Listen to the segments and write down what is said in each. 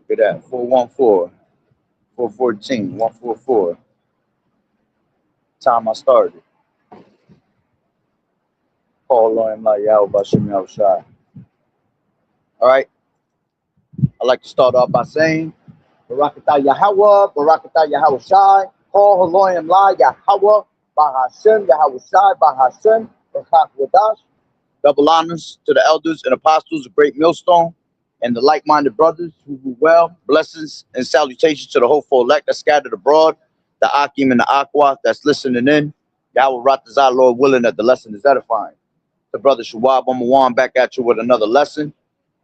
Look at that. 414, 414, 144. Time I started. Paul on him like Yahweh Bashim Yahushai. All right. I like to start off by saying Barakatah Yahweh, Barakatah Yahushai, Paul Haloyim La Yahweh, Bahashem, Yahushai, Bahashem, Barak Qadash. Double honors to the elders and apostles of Great Millstone and the like-minded brothers who do well. Blessings and salutations to the hopeful elect that's scattered abroad, the Akim and the Aqua that's listening in. Yahweh Ratazah, Lord willing, that the lesson is edifying. The brother Shawab Amawan back at you with another lesson.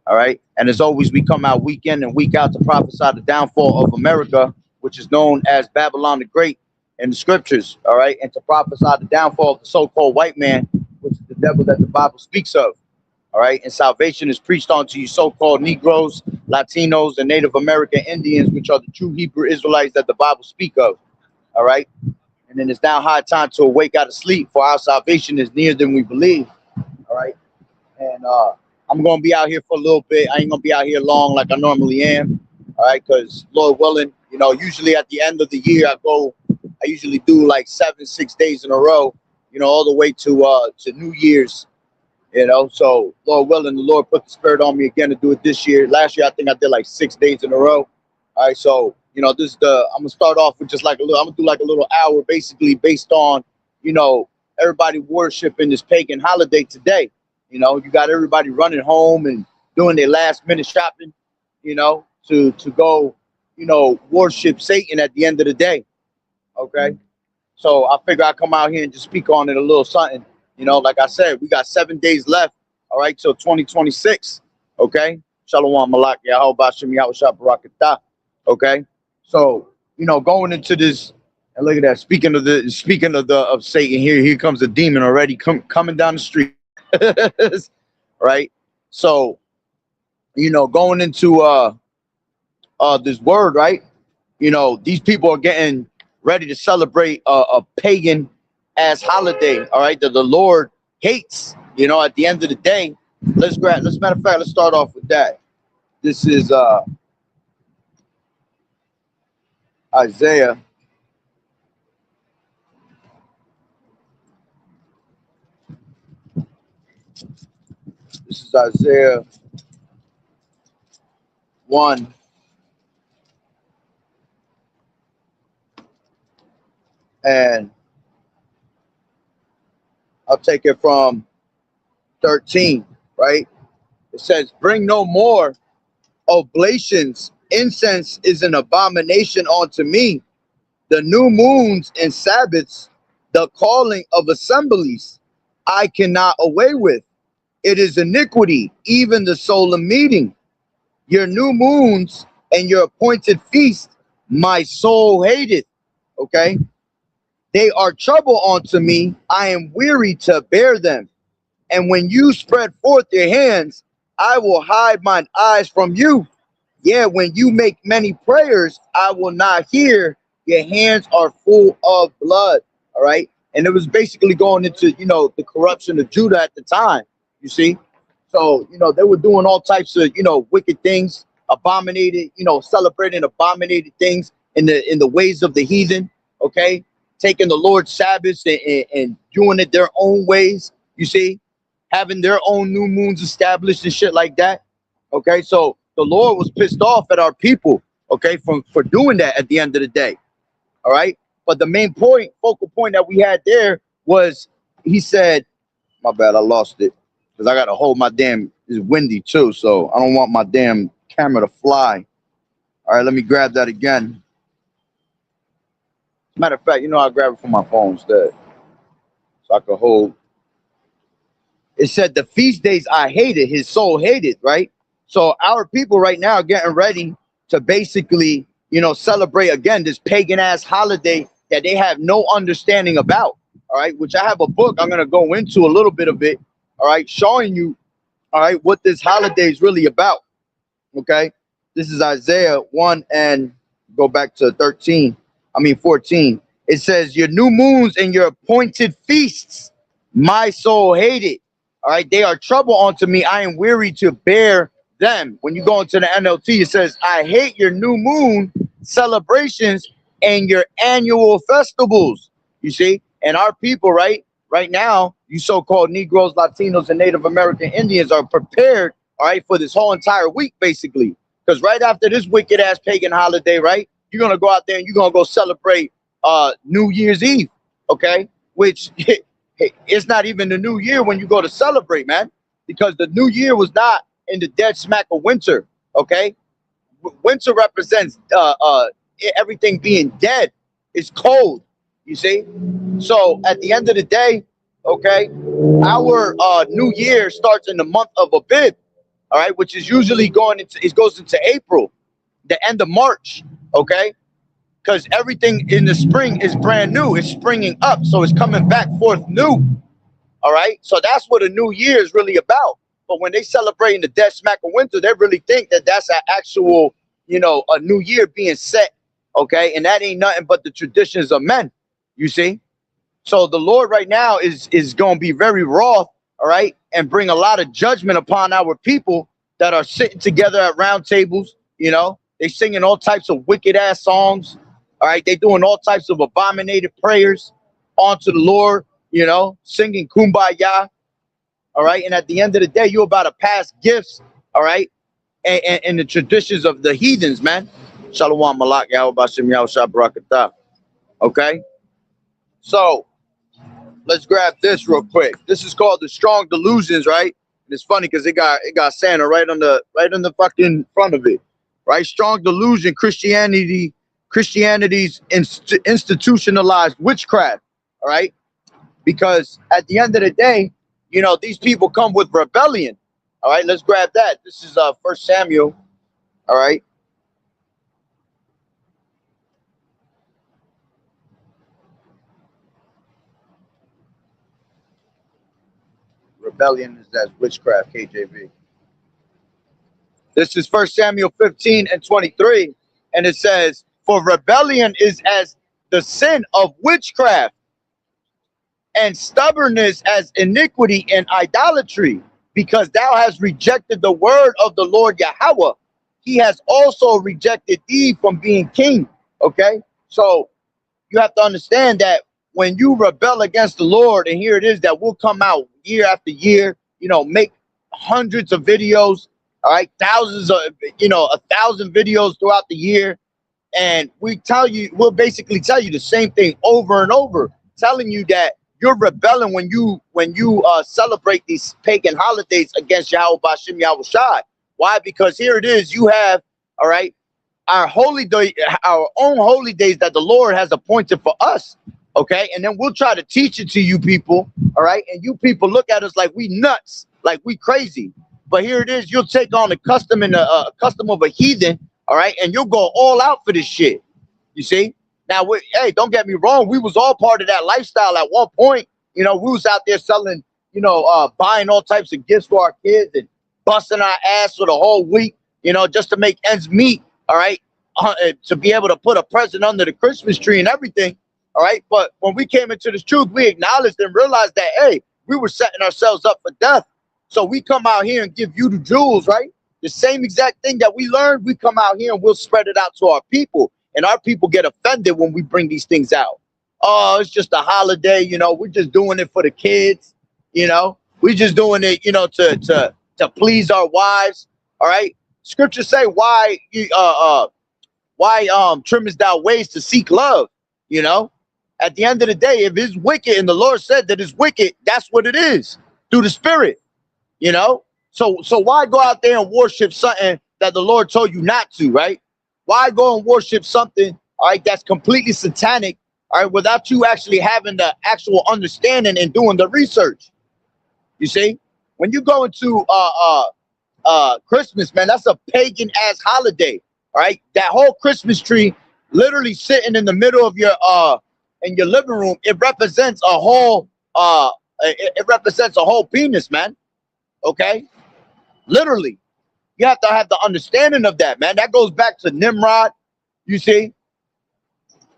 All right. And as always, we come out week in and week out to prophesy the downfall of America, which is known as Babylon the Great in the scriptures. All right. And to prophesy the downfall of the so-called white man, which is the devil that the Bible speaks of. All right. And salvation is preached unto you so-called Negroes, Latinos, and Native American Indians, which are the true Hebrew Israelites that the Bible speak of. All right. And then it's now high time to awake out of sleep, for our salvation is nearer than we believe. All right. And I'm going to be out here for a little bit. I ain't going to be out here long like I normally am. All right. Because Lord willing, you know, usually at the end of the year, I usually do like 6 days in a row, you know, all the way to New Year's, you know. So Lord willing, the Lord put the spirit on me again to do it this year. Last year, I think I did like 6 days in a row. All right. So, you know, I'm going to start off with just like I'm going to do like a little hour basically based on, you know, everybody worshiping this pagan holiday today. You know, you got everybody running home and doing their last minute shopping, you know, to go, you know, worship Satan at the end of the day. Okay. So I figure I'll come out here and just speak on it a little something. You know, like I said, we got 7 days left. All right. Till 2026. Okay. Shalom Malak Yahweh Bashim Yahushua Barakatah. Okay. So, you know, going into this, and look at that. Speaking of Satan, here comes a demon already coming down the street. Right. So, you know, going into this word, right? You know, these people are getting ready to celebrate a pagan ass holiday, all right, that the Lord hates. You know, at the end of the day, matter of fact, let's start off with that. This is Isaiah. This is Isaiah 1. And I'll take it from 13, right? It says, bring no more oblations. Incense is an abomination unto me. The new moons and Sabbaths, the calling of assemblies, I cannot away with. It is iniquity, even the solemn meeting. Your new moons and your appointed feast, my soul hateth. Okay? They are trouble unto me. I am weary to bear them. And when you spread forth your hands, I will hide mine eyes from you. Yeah, when you make many prayers, I will not hear. Your hands are full of blood. All right. And it was basically going into, you know, the corruption of Judah at the time, you see. So, you know, they were doing all types of, you know, wicked things, abominated, you know, celebrating abominated things in the ways of the heathen. Okay. Taking the Lord's Sabbaths and doing it their own ways, you see, having their own new moons established and shit like that. Okay, so the Lord was pissed off at our people, okay, for doing that at the end of the day. All right. But the main focal point that we had there was, he said, my bad, I lost it because I got to hold my damn, it's windy too, so I don't want my damn camera to fly. All right, let me grab that again. Matter of fact, you know, I'll grab it from my phone instead so I can hold. It said the feast days I hated, his soul hated, right? So our people right now are getting ready to basically, you know, celebrate again this pagan ass holiday that they have no understanding about. All right, which I have a book I'm going to go into a little bit of it. All right, showing you, all right, what this holiday is really about. Okay, this is Isaiah 1 and go back to 14. It It says, your new moons and your appointed feasts, my soul hated. All right, they are trouble unto me. I am weary to bear them. When you go into the NLT, it says, I hate your new moon celebrations and your annual festivals. You see, and our people, right now, you so-called Negroes, Latinos, and Native American Indians are prepared, all right, for this whole entire week, basically. Because right after this wicked ass pagan holiday, right, you're gonna go out there and you're gonna go celebrate New Year's Eve, okay? Which it's not even the new year when you go to celebrate, man, because the new year was not in the dead smack of winter, okay? Winter represents everything being dead. It's cold, you see? So at the end of the day, okay, our new year starts in the month of Abib, all right, which is usually it goes into April, the end of March, okay? Because everything in the spring is brand new. It's springing up, so it's coming back forth new, all right? So that's what a new year is really about. But when they celebrate in the dead smack of winter, they really think that that's an actual, a new year being set, okay? And that ain't nothing but the traditions of men, you see? So the Lord right now is going to be very wroth, all right, and bring a lot of judgment upon our people that are sitting together at round tables, They singing all types of wicked-ass songs, all right? They doing all types of abominated prayers onto the Lord, singing Kumbaya, all right? And at the end of the day, you're about to pass gifts, all right, and the traditions of the heathens, man. Shalom, Malak, Yahweh, Bashem, Yahweh, Barakatah. Okay? So, let's grab this real quick. This is called the Strong Delusions, right? And it's funny because it got Santa right on the fucking front of it, right? Strong Delusion, Christianity's institutionalized witchcraft, all right? Because at the end of the day, these people come with rebellion, all right? Let's grab that. This is 1 Samuel, all right? Rebellion is that witchcraft, KJV. This is 1 Samuel 15 and 23. And it says, for rebellion is as the sin of witchcraft, and stubbornness as iniquity and idolatry, because thou hast rejected the word of the Lord Yahweh. He has also rejected thee from being king. Okay? So you have to understand that when you rebel against the Lord, and here it is that we'll come out year after year, make hundreds of videos, all right, thousands of, 1,000 videos throughout the year. And we'll basically tell you the same thing over and over, telling you that you're rebelling when you celebrate these pagan holidays against Yahweh Bashem Yahweh Shai. Why? Because here it is, you have, all right, our holy day, our own holy days that the Lord has appointed for us, okay? And then we'll try to teach it to you people, all right? And you people look at us like we nuts, like we crazy. But here it is, you'll take on the custom and the custom of a heathen, all right? And you'll go all out for this shit, you see? Now, hey, don't get me wrong, we was all part of that lifestyle at one point. We was out there selling, buying all types of gifts for our kids and busting our ass for the whole week, just to make ends meet. All right, to be able to put a present under the Christmas tree and everything. All right, but when we came into this truth, we acknowledged and realized that, hey, we were setting ourselves up for death. So we come out here and give you the jewels, right? The same exact thing that we learned, we come out here and we'll spread it out to our people. And our people get offended when we bring these things out. Oh, it's just a holiday, we're just doing it for the kids, we're just doing it, to please our wives. All right. Scriptures say, why trimmest thou ways to seek love? At the end of the day, if it's wicked and the Lord said that it's wicked, that's what it is through the Spirit. So why go out there and worship something that the Lord told you not to, right? Why go and worship something, all right, that's completely satanic, all right, without you actually having the actual understanding and doing the research? You see, when you go into Christmas, man, that's a pagan ass holiday. All right, that whole Christmas tree literally sitting in the middle of your in your living room, it represents a whole penis, man. Okay, literally, you have to have the understanding of that, man. That goes back to Nimrod, you see,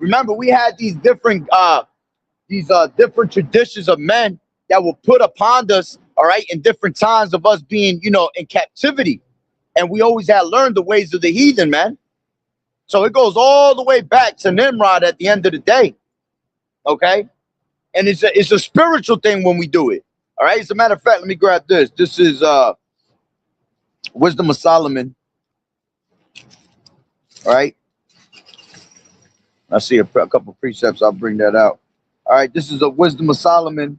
Remember, we had these different different traditions of men that were put upon us, all right, in different times of us being, in captivity. And we always had learned the ways of the heathen, man. So it goes all the way back to Nimrod at the end of the day. Okay? And it's a spiritual thing when we do it. All right. As a matter of fact, let me grab this. This is Wisdom of Solomon. All right. I see a couple of precepts. I'll bring that out. All right. This is a Wisdom of Solomon.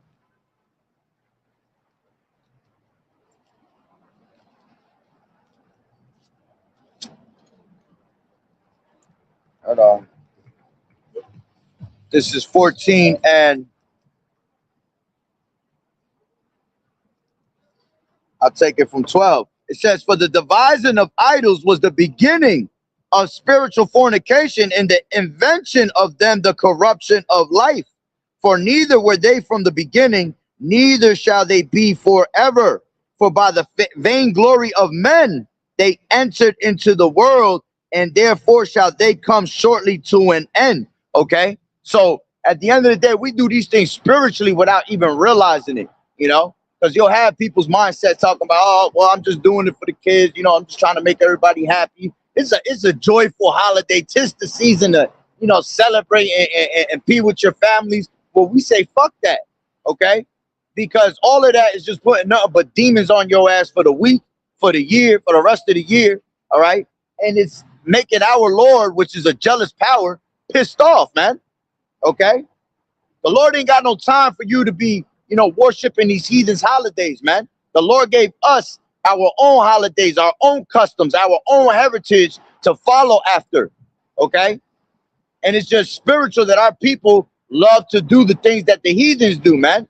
Hold on. This is 14 and I'll take it from 12. It says, for the devising of idols was the beginning of spiritual fornication, and the invention of them the corruption of life. For neither were they from the beginning, neither shall they be forever. For by the vainglory of men they entered into the world, and therefore shall they come shortly to an end. Okay? So at the end of the day, we do these things spiritually without even realizing it, because you'll have people's mindset talking about, oh, well, I'm just doing it for the kids. I'm just trying to make everybody happy. It's a joyful holiday. 'Tis the season to, celebrate and be with your families. Well, we say, fuck that. Okay? Because all of that is just putting nothing but demons on your ass for the week, for the year, for the rest of the year. All right? And it's making our Lord, which is a jealous power, pissed off, man. Okay? The Lord ain't got no time for you to be, worshiping these heathens holidays, man. The Lord gave us our own holidays, our own customs, our own heritage to follow after. Okay? And it's just spiritual that our people love to do the things that the heathens do, man.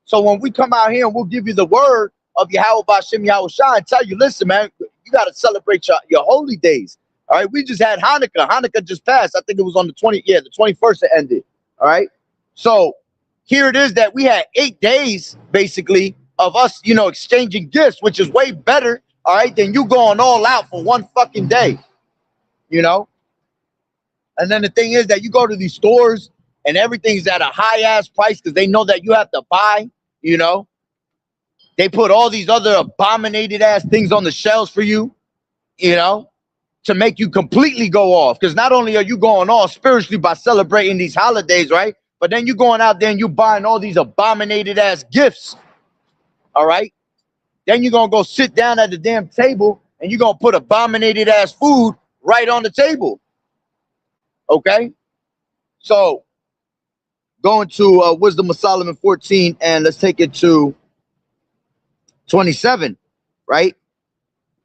So when we come out here and we'll give you the word of Yahweh Bashem Yahushua and tell you, listen, man, you got to celebrate your holy days. All right? We just had Hanukkah. Hanukkah just passed. I think it was on the 21st it ended. All right? So here it is that we had 8 days, basically, of us, exchanging gifts, which is way better, all right, than you going all out for one fucking day, And then the thing is that you go to these stores and everything's at a high-ass price because they know that you have to buy, They put all these other abominated-ass things on the shelves for you, to make you completely go off. Because not only are you going off spiritually by celebrating these holidays, right? But then you're going out there and you're buying all these abominated-ass gifts. All right. Then you're going to go sit down at the damn table and you're going to put abominated ass food right on the table. Okay. So going to Wisdom of Solomon 14 and let's take it to 27. Right.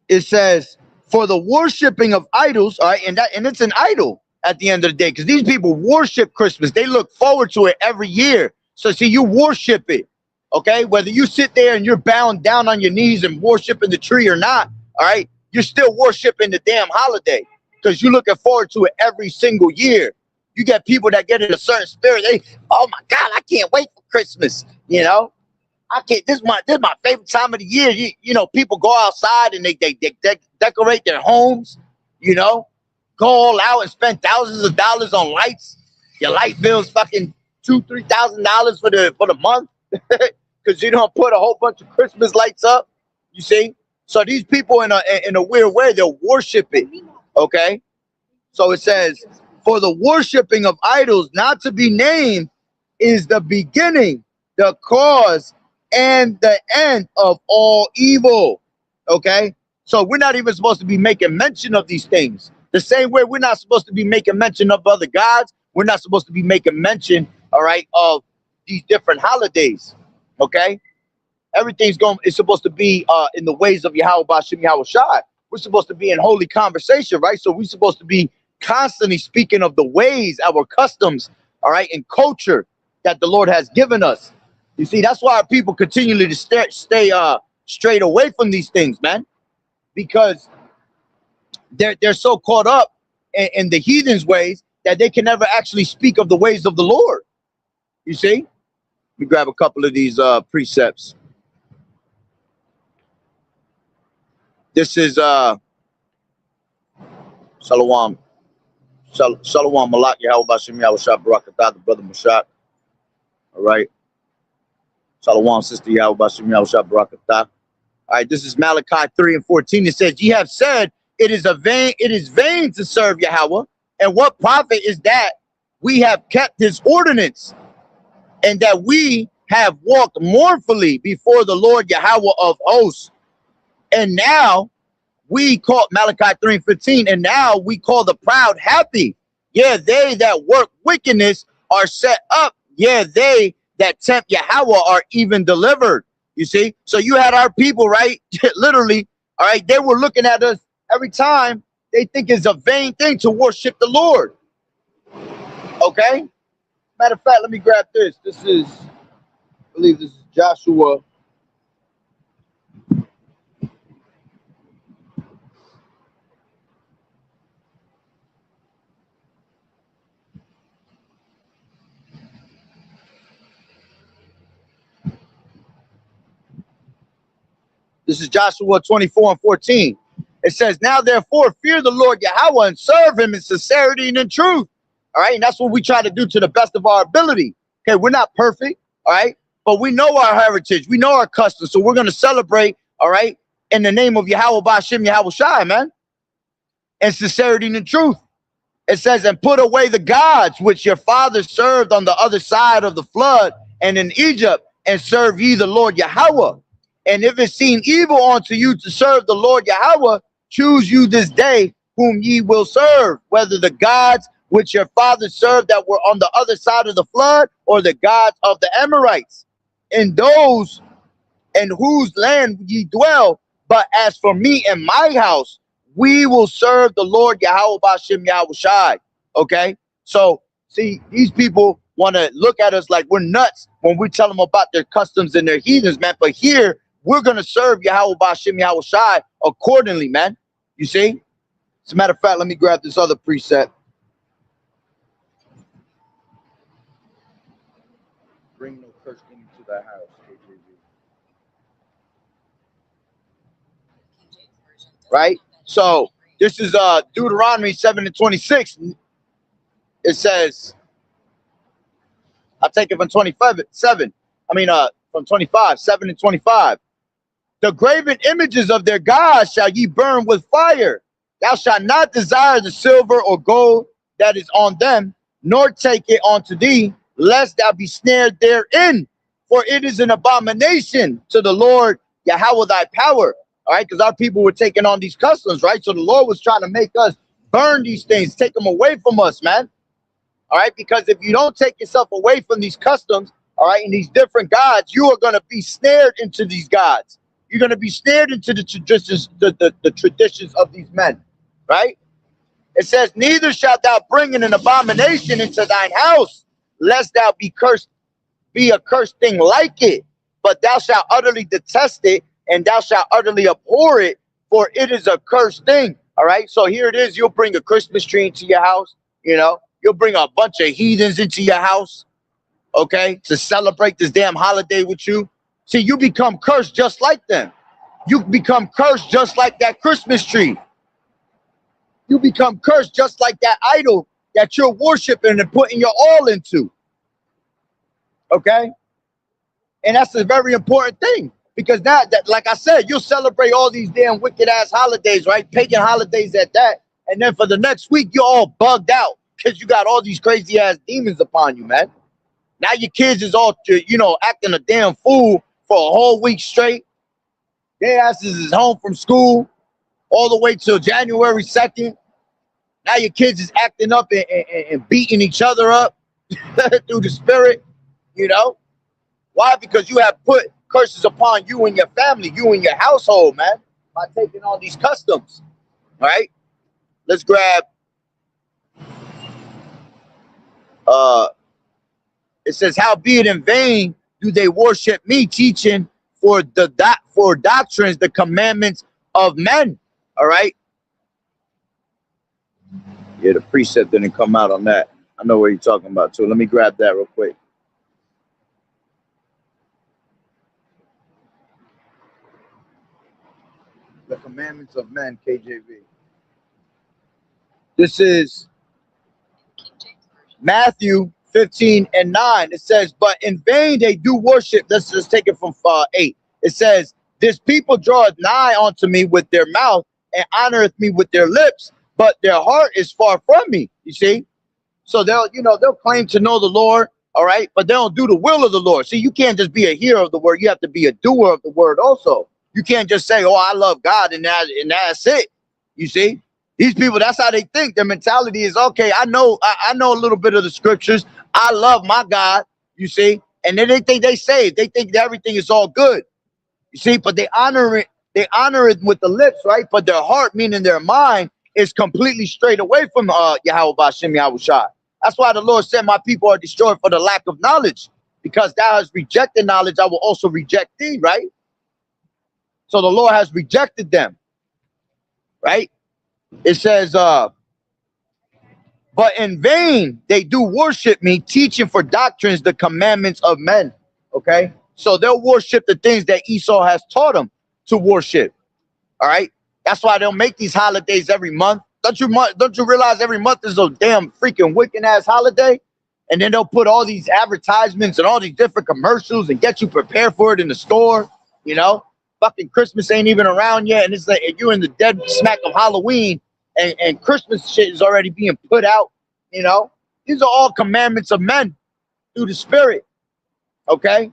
It says, for the worshiping of idols. All right. And it's an idol at the end of the day, because these people worship Christmas. They look forward to it every year. So see, you worship it. Okay, whether you sit there and you're bowing down on your knees and worshiping the tree or not, all right, you're still worshiping the damn holiday because you're looking forward to it every single year. You get people that get in a certain spirit. Oh my God, I can't wait for Christmas. I can't. This is my favorite time of the year. People go outside and they decorate their homes. Go all out and spend thousands of dollars on lights. Your light bill's fucking $2,000-$3,000 for the month. Because you don't put a whole bunch of Christmas lights up, you see. So these people in a weird way, they'll worship it. Okay. So it says, for the worshiping of idols not to be named is the beginning, the cause, and the end of all evil. Okay. So we're not even supposed to be making mention of these things. The same way we're not supposed to be making mention of other gods. We're not supposed to be making mention, all right, of these different holidays. Okay, everything's it's supposed to be in the ways of Yahweh Bashem Yahushua. We're supposed to be in holy conversation, right? So we're supposed to be constantly speaking of the ways, our customs, all right, and culture that the Lord has given us. You see, that's why our people continually to stay straight away from these things, man, because they're so caught up in the heathens' ways that they can never actually speak of the ways of the Lord. You see? Let me grab a couple of these precepts. This is Shalom. Shalom Malak Yahweh Bashim Yahweh Shah Barakatah, the brother Mashak. All right. Shalom, sister Yahweh Bashim Yahweh Shah Barakatah. All right, this is Malachi 3 and 14. It says, ye have said it is vain to serve Yahweh. And what profit is that we have kept his ordinance, and that we have walked mournfully before the Lord Yahweh of hosts. And now we call Malachi 3 and 15, and now we call the proud happy. Yeah, they that work wickedness are set up. Yeah, they that tempt Yahweh are even delivered. You see? So you had our people, right? Literally, all right, they were looking at us every time. They think it's a vain thing to worship the Lord. Okay? Matter of fact, let me grab this. This is, I believe this is Joshua. This is Joshua 24 and 14. It says, now therefore fear the Lord Yahweh and serve him in sincerity and in truth. All right. And that's what we try to do to the best of our ability. Okay. We're not perfect. All right. But we know our heritage. We know our customs. So we're going to celebrate. All right. In the name of Yahweh Bashim Yahweh Shai, man. And sincerity and in truth. It says, and put away the gods which your fathers served on the other side of the flood and in Egypt, and serve ye the Lord Yahweh. And if it seem evil unto you to serve the Lord Yahweh, choose you this day whom ye will serve, whether the gods which your fathers served that were on the other side of the flood, or the gods of the Amorites, in those in whose land ye dwell. But as for me and my house, we will serve the Lord Yahweh Bashim Yahweh Shai. Okay? So, see, these people want to look at us like we're nuts when we tell them about their customs and their heathens, man. But here, we're going to serve Yahweh Bashim Yahweh Shai accordingly, man. You see? As a matter of fact, let me grab this other precept. Bring no curse into thy house, KJV. Right? So, this is Deuteronomy 7 and 26. It says, I'll take it from 25, 7. From 25, 7 and 25. The graven images of their gods shall ye burn with fire. Thou shalt not desire the silver or gold that is on them, nor take it unto thee, lest thou be snared therein. For it is an abomination to the Lord Yahweh thy power. All right, because our people were taking on these customs, right? So the Lord was trying to make us burn these things, take them away from us, man. All right, because if you don't take yourself away from these customs, all right, and these different gods, you are going to be snared into these gods. You're going to be snared into the traditions, the traditions of these men, right? It says, neither shalt thou bring in an abomination into thine house, lest thou be cursed, be a cursed thing like it, but thou shalt utterly detest it, and thou shalt utterly abhor it, for it is a cursed thing. All right, so here it is. You'll bring a Christmas tree into your house, you know, you'll bring a bunch of heathens into your house, okay, to celebrate this damn holiday with you. See, you become cursed just like them. You become cursed just like that Christmas tree. You become cursed just like that idol that you're worshiping and putting your all into. Okay? And that's a very important thing, because now, that, like I said, you'll celebrate all these damn wicked ass holidays, right? Pagan holidays at that. And then for the next week, you're all bugged out because you got all these crazy ass demons upon you, man. Now your kids is all, you know, acting a damn fool for a whole week straight. Their asses is home from school all the way till January 2nd. Now your kids is acting up and beating each other up through the spirit, you know? Why? Because you have put curses upon you and your family, you and your household, man, by taking on these customs, all right? Let's grab, it says, howbeit in vain do they worship me, teaching for doctrines, the commandments of men, all right? Yeah, the precept didn't come out on that. I know what you're talking about, too. Let me grab that real quick. The commandments of men, KJV. This is Matthew 15:9. It says, but in vain they do worship. Let's just take it from 8. It says, this people draweth nigh unto me with their mouth and honoreth me with their lips, but their heart is far from me. You see? So they'll claim to know the Lord, all right, but they don't do the will of the Lord. See, you can't just be a hearer of the word. You have to be a doer of the word also. You can't just say, oh, I love God, and that's it. You see? These people, that's how they think. Their mentality is, okay, I know a little bit of the scriptures. I love my God, you see? And then they think they saved. They think that everything is all good. You see, but they honor it with the lips, right? But their heart, meaning their mind, is completely straight away from Yahweh Bashem Yahushua. That's why the Lord said, my people are destroyed for the lack of knowledge. Because thou hast rejected knowledge, I will also reject thee, right? So the Lord has rejected them, right? It says, but in vain they do worship me, teaching for doctrines the commandments of men. Okay, so they'll worship the things that Esau has taught them to worship. All right, that's why they'll make these holidays every month. Don't you realize every month is a damn freaking wicked ass holiday? And then they'll put all these advertisements and all these different commercials and get you prepared for it in the store. You know, fucking Christmas ain't even around yet, and it's like you're in the dead smack of Halloween, and Christmas shit is already being put out. You know, these are all commandments of men through the Spirit. Okay,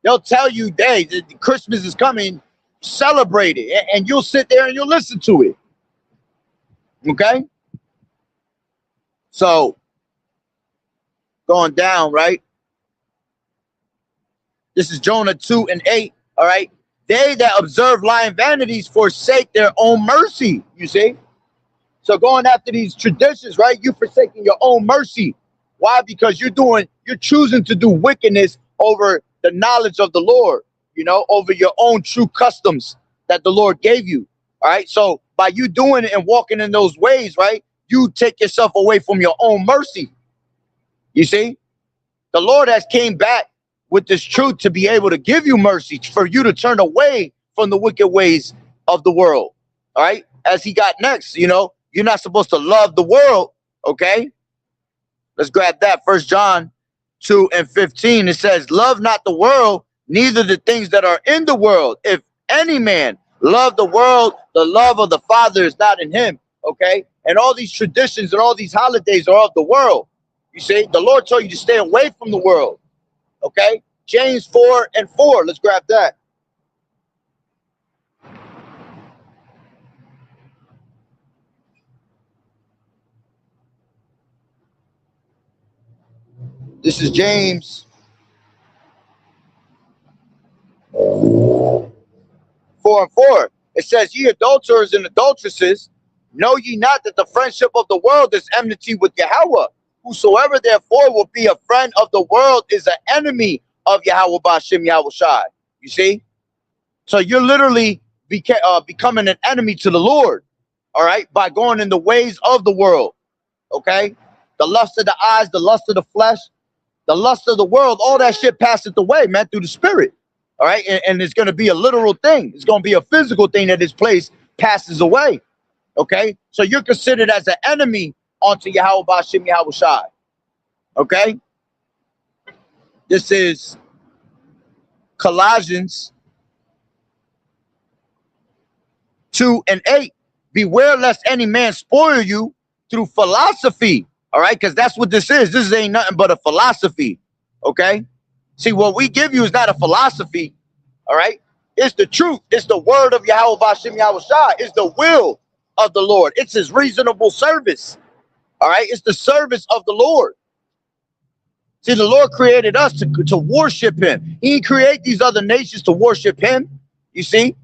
they'll tell you, hey, Christmas is coming, celebrate it, and you'll sit there and you'll listen to it. Okay, so going down, right? This is Jonah 2:8. All right, they that observe lying vanities forsake their own mercy. You see, so going after these traditions, right? You forsaking your own mercy. Why? Because you're choosing to do wickedness over the knowledge of the Lord. You know, over your own true customs that the Lord gave you. All right, so by you doing it and walking in those ways, right, you take yourself away from your own mercy. You see, the Lord has came back with this truth to be able to give you mercy, for you to turn away from the wicked ways of the world. All right, as he got next, you know, you're not supposed to love the world. Okay, let's grab that. 1 John 2:15. It says, love not the world, neither the things that are in the world. If any man love the world, the love of the Father is not in him. Okay, and all these traditions and all these holidays are of the world. You see, the Lord told you to stay away from the world. Okay, James 4:4. Let's grab that. This is James 4:4. It says, ye adulterers and adulteresses, know ye not that the friendship of the world is enmity with Yahweh? Whosoever therefore will be a friend of the world is an enemy of Yahweh Bashem Yahushai. You see? So you're literally becoming an enemy to the Lord, all right, by going in the ways of the world. Okay? The lust of the eyes, the lust of the flesh, the lust of the world, all that shit passeth away, man, through the Spirit. All right, and it's going to be a literal thing. It's going to be a physical thing that this place passes away. Okay, so you're considered as an enemy unto Yahweh Bashem Yahushai. Okay, this is Colossians 2:8. Beware lest any man spoil you through philosophy. All right, because that's what this is. This ain't nothing but a philosophy. Okay. See, what we give you is not a philosophy, all right? It's the truth. It's the word of Yahweh Bashem Yahushua. It's the will of the Lord. It's his reasonable service, all right? It's the service of the Lord. See, the Lord created us to worship him. He didn't create these other nations to worship him, you see?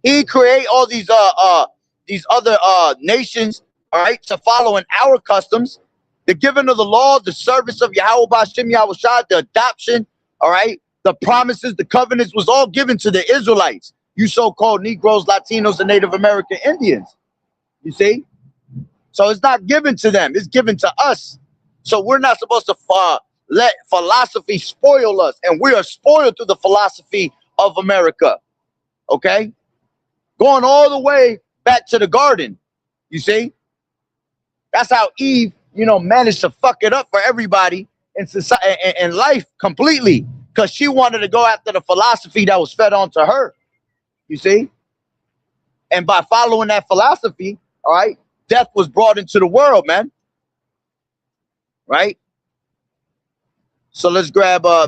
He didn't create all these other nations, all right, to follow in our customs. The giving of the law, the service of Yahweh Bashem Yahushua, the adoption, all right, the promises, the covenants was all given to the Israelites, you so-called Negroes, Latinos, and Native American Indians. You see? So it's not given to them. It's given to us. So we're not supposed to let philosophy spoil us. And we are spoiled through the philosophy of America. Okay? Going all the way back to the garden. You see? That's how Eve managed to fuck it up for everybody in society and life completely because she wanted to go after the philosophy that was fed onto her. You see, and by following that philosophy, all right, death was brought into the world, man. Right. So let's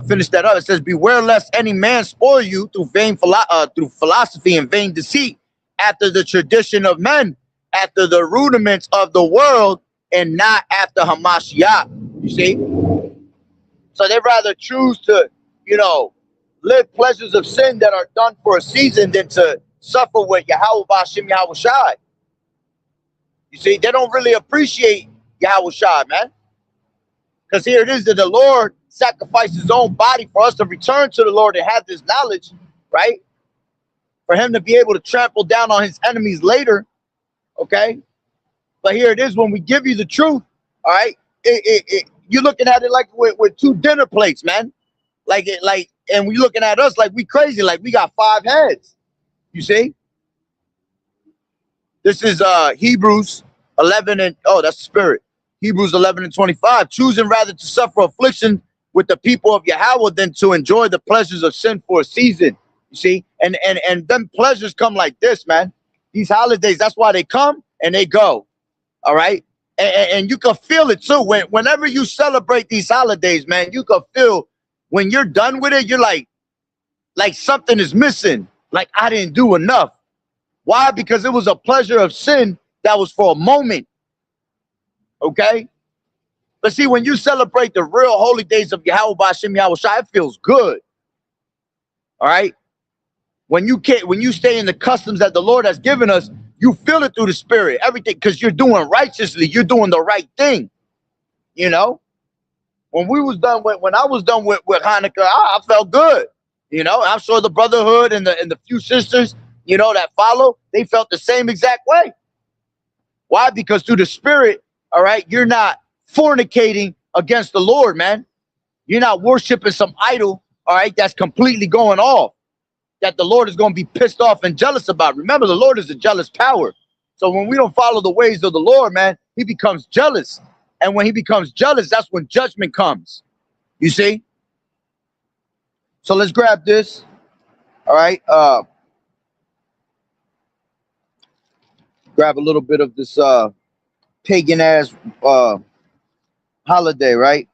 finish that up. It says, "Beware lest any man spoil you through through philosophy and vain deceit, after the tradition of men, after the rudiments of the world, and not after Hamashiach." You see, so they rather choose to, live pleasures of sin that are done for a season than to suffer with Yahweh Bashim Yahweh Shai. You see, they don't really appreciate Yahweh Shai, man. Because here it is that the Lord sacrificed his own body for us to return to the Lord and have this knowledge, right? For him to be able to trample down on his enemies later, okay? But here it is when we give you the truth, all right? You're looking at it like with two dinner plates, man. And we looking at us like we crazy, like we got 5 heads. You see? This is Hebrews 11 and, that's the spirit. Hebrews 11 and 25, choosing rather to suffer affliction with the people of Yahweh than to enjoy the pleasures of sin for a season. You see, and them pleasures come like this, man. These holidays, that's why they come and they go. All right, and you can feel it too. Whenever you celebrate these holidays, man, you can feel when you're done with it. You're like something is missing. Like I didn't do enough. Why? Because it was a pleasure of sin that was for a moment. Okay. But see, when you celebrate the real holy days of Yahweh Bashim Yahweh Shai, it feels good. All right. When you stay in the customs that the Lord has given us, you feel it through the spirit, everything, because you're doing righteously, you're doing the right thing. You know, when I was done with Hanukkah, I felt good. I'm sure the brotherhood and the few sisters, that follow, they felt the same exact way. Why? Because through the spirit, all right, you're not fornicating against the Lord, man. You're not worshiping some idol, all right, that's completely going off, that the Lord is going to be pissed off and jealous about. Remember, the Lord is a jealous power. So when we don't follow the ways of the Lord, man, he becomes jealous. And when he becomes jealous, that's when judgment comes. You see? So let's grab this. All right. Grab a little bit of this pagan ass holiday, right?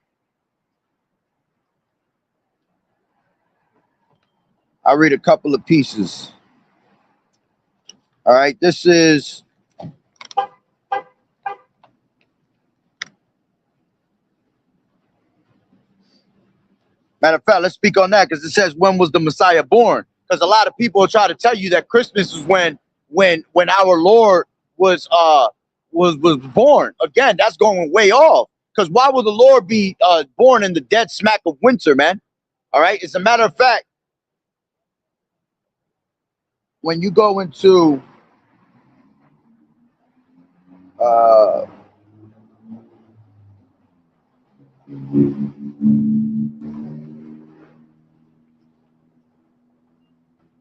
I'll read a couple of pieces. All right. This is matter of fact, let's speak on that because it says, when was the Messiah born? Because a lot of people try to tell you that Christmas is when our Lord was born. Again, that's going way off. Because why would the Lord be born in the dead smack of winter, man? All right. As a matter of fact, when you go into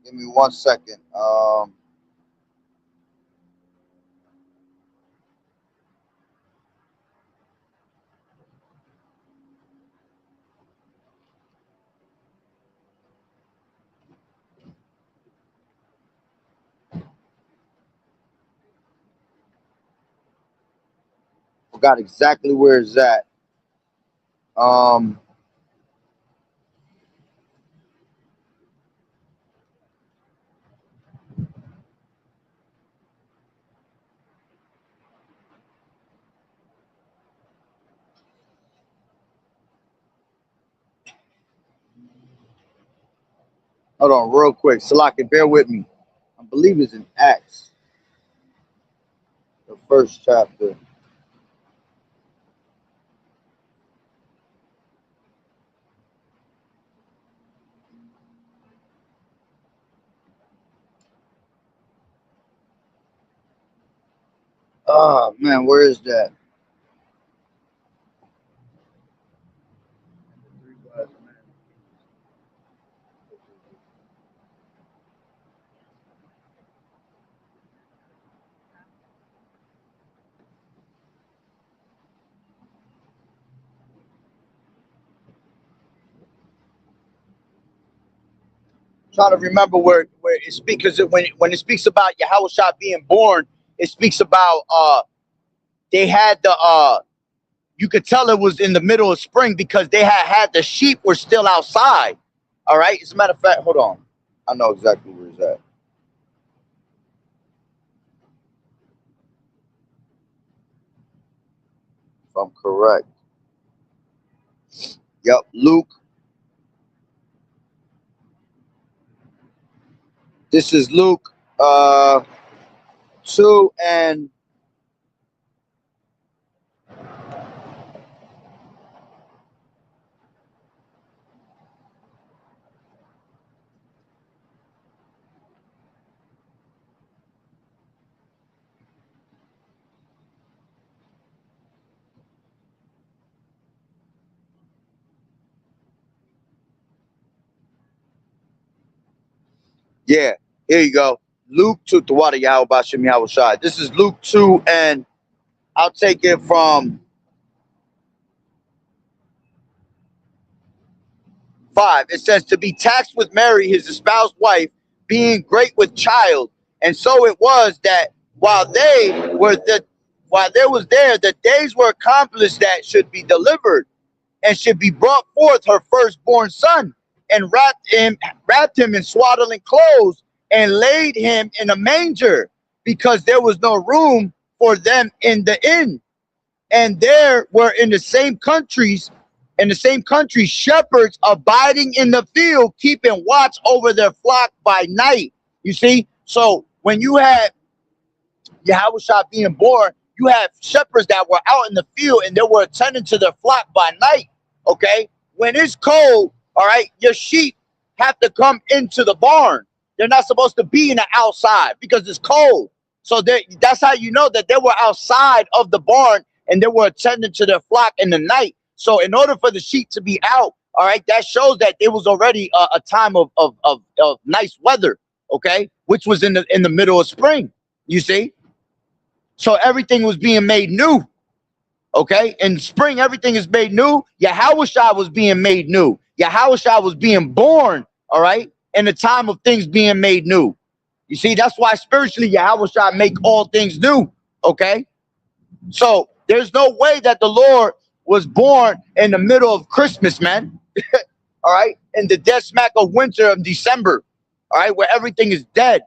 give me 1 second. Forgot exactly where it's at. Hold on, real quick. Salaki, bear with me. I believe it's in Acts, the first chapter. Oh man, where is that? Trying to remember where it speaks, because when it speaks about Yahushua being born, it speaks about they had the you could tell it was in the middle of spring because they had the sheep were still outside. All right. As a matter of fact, hold on. I know exactly where it's at. If I'm correct. Yep, Luke. This is Luke 2 and yeah, here you go. Luke 2 to Wada Yahweh Bashem Yahweh Shai. This is Luke 2, and I'll take it from 5. It says, to be taxed with Mary, his espoused wife, being great with child. And so it was that while there was there, the days were accomplished that should be delivered and should be brought forth her firstborn son, and wrapped him in swaddling clothes, and laid him in a manger, because there was no room for them in the inn. And there were in the same country, shepherds abiding in the field, keeping watch over their flock by night. You see, so when you had Yahushua being born, you have shepherds that were out in the field and they were attending to their flock by night. Okay, when it's cold, all right, your sheep have to come into the barn. They're not supposed to be in the outside because it's cold. So that's how you know that they were outside of the barn and they were attending to their flock in the night. So in order for the sheep to be out, all right, that shows that it was already a time of nice weather, okay, which was in the middle of spring, you see. So everything was being made new, okay. In spring, everything is made new. Yahushua was being made new. Yahushua was being born, all right, in the time of things being made new. You see, that's why spiritually Yahushua make all things new, okay. So there's no way that the Lord was born in the middle of Christmas, man. All right, in the dead smack of winter of December, all right, where everything is dead.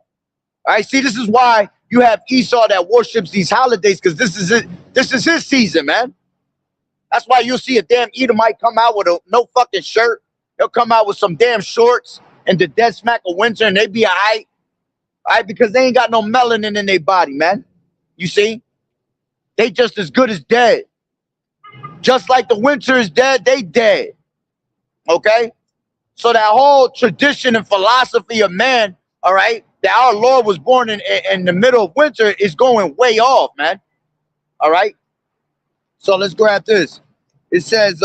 All right, see, this is why you have Esau that worships these holidays, because this is it. This is his season, man. That's why you'll see a damn Edomite come out with no fucking shirt. He'll come out with some damn shorts in the dead smack of winter, and they be all right, because they ain't got no melanin in their body, man. You see, they just as good as dead. Just like the winter is dead, they dead. Okay? So that whole tradition and philosophy of man, all right, that our Lord was born in the middle of winter is going way off, man. All right? So let's grab this. It says,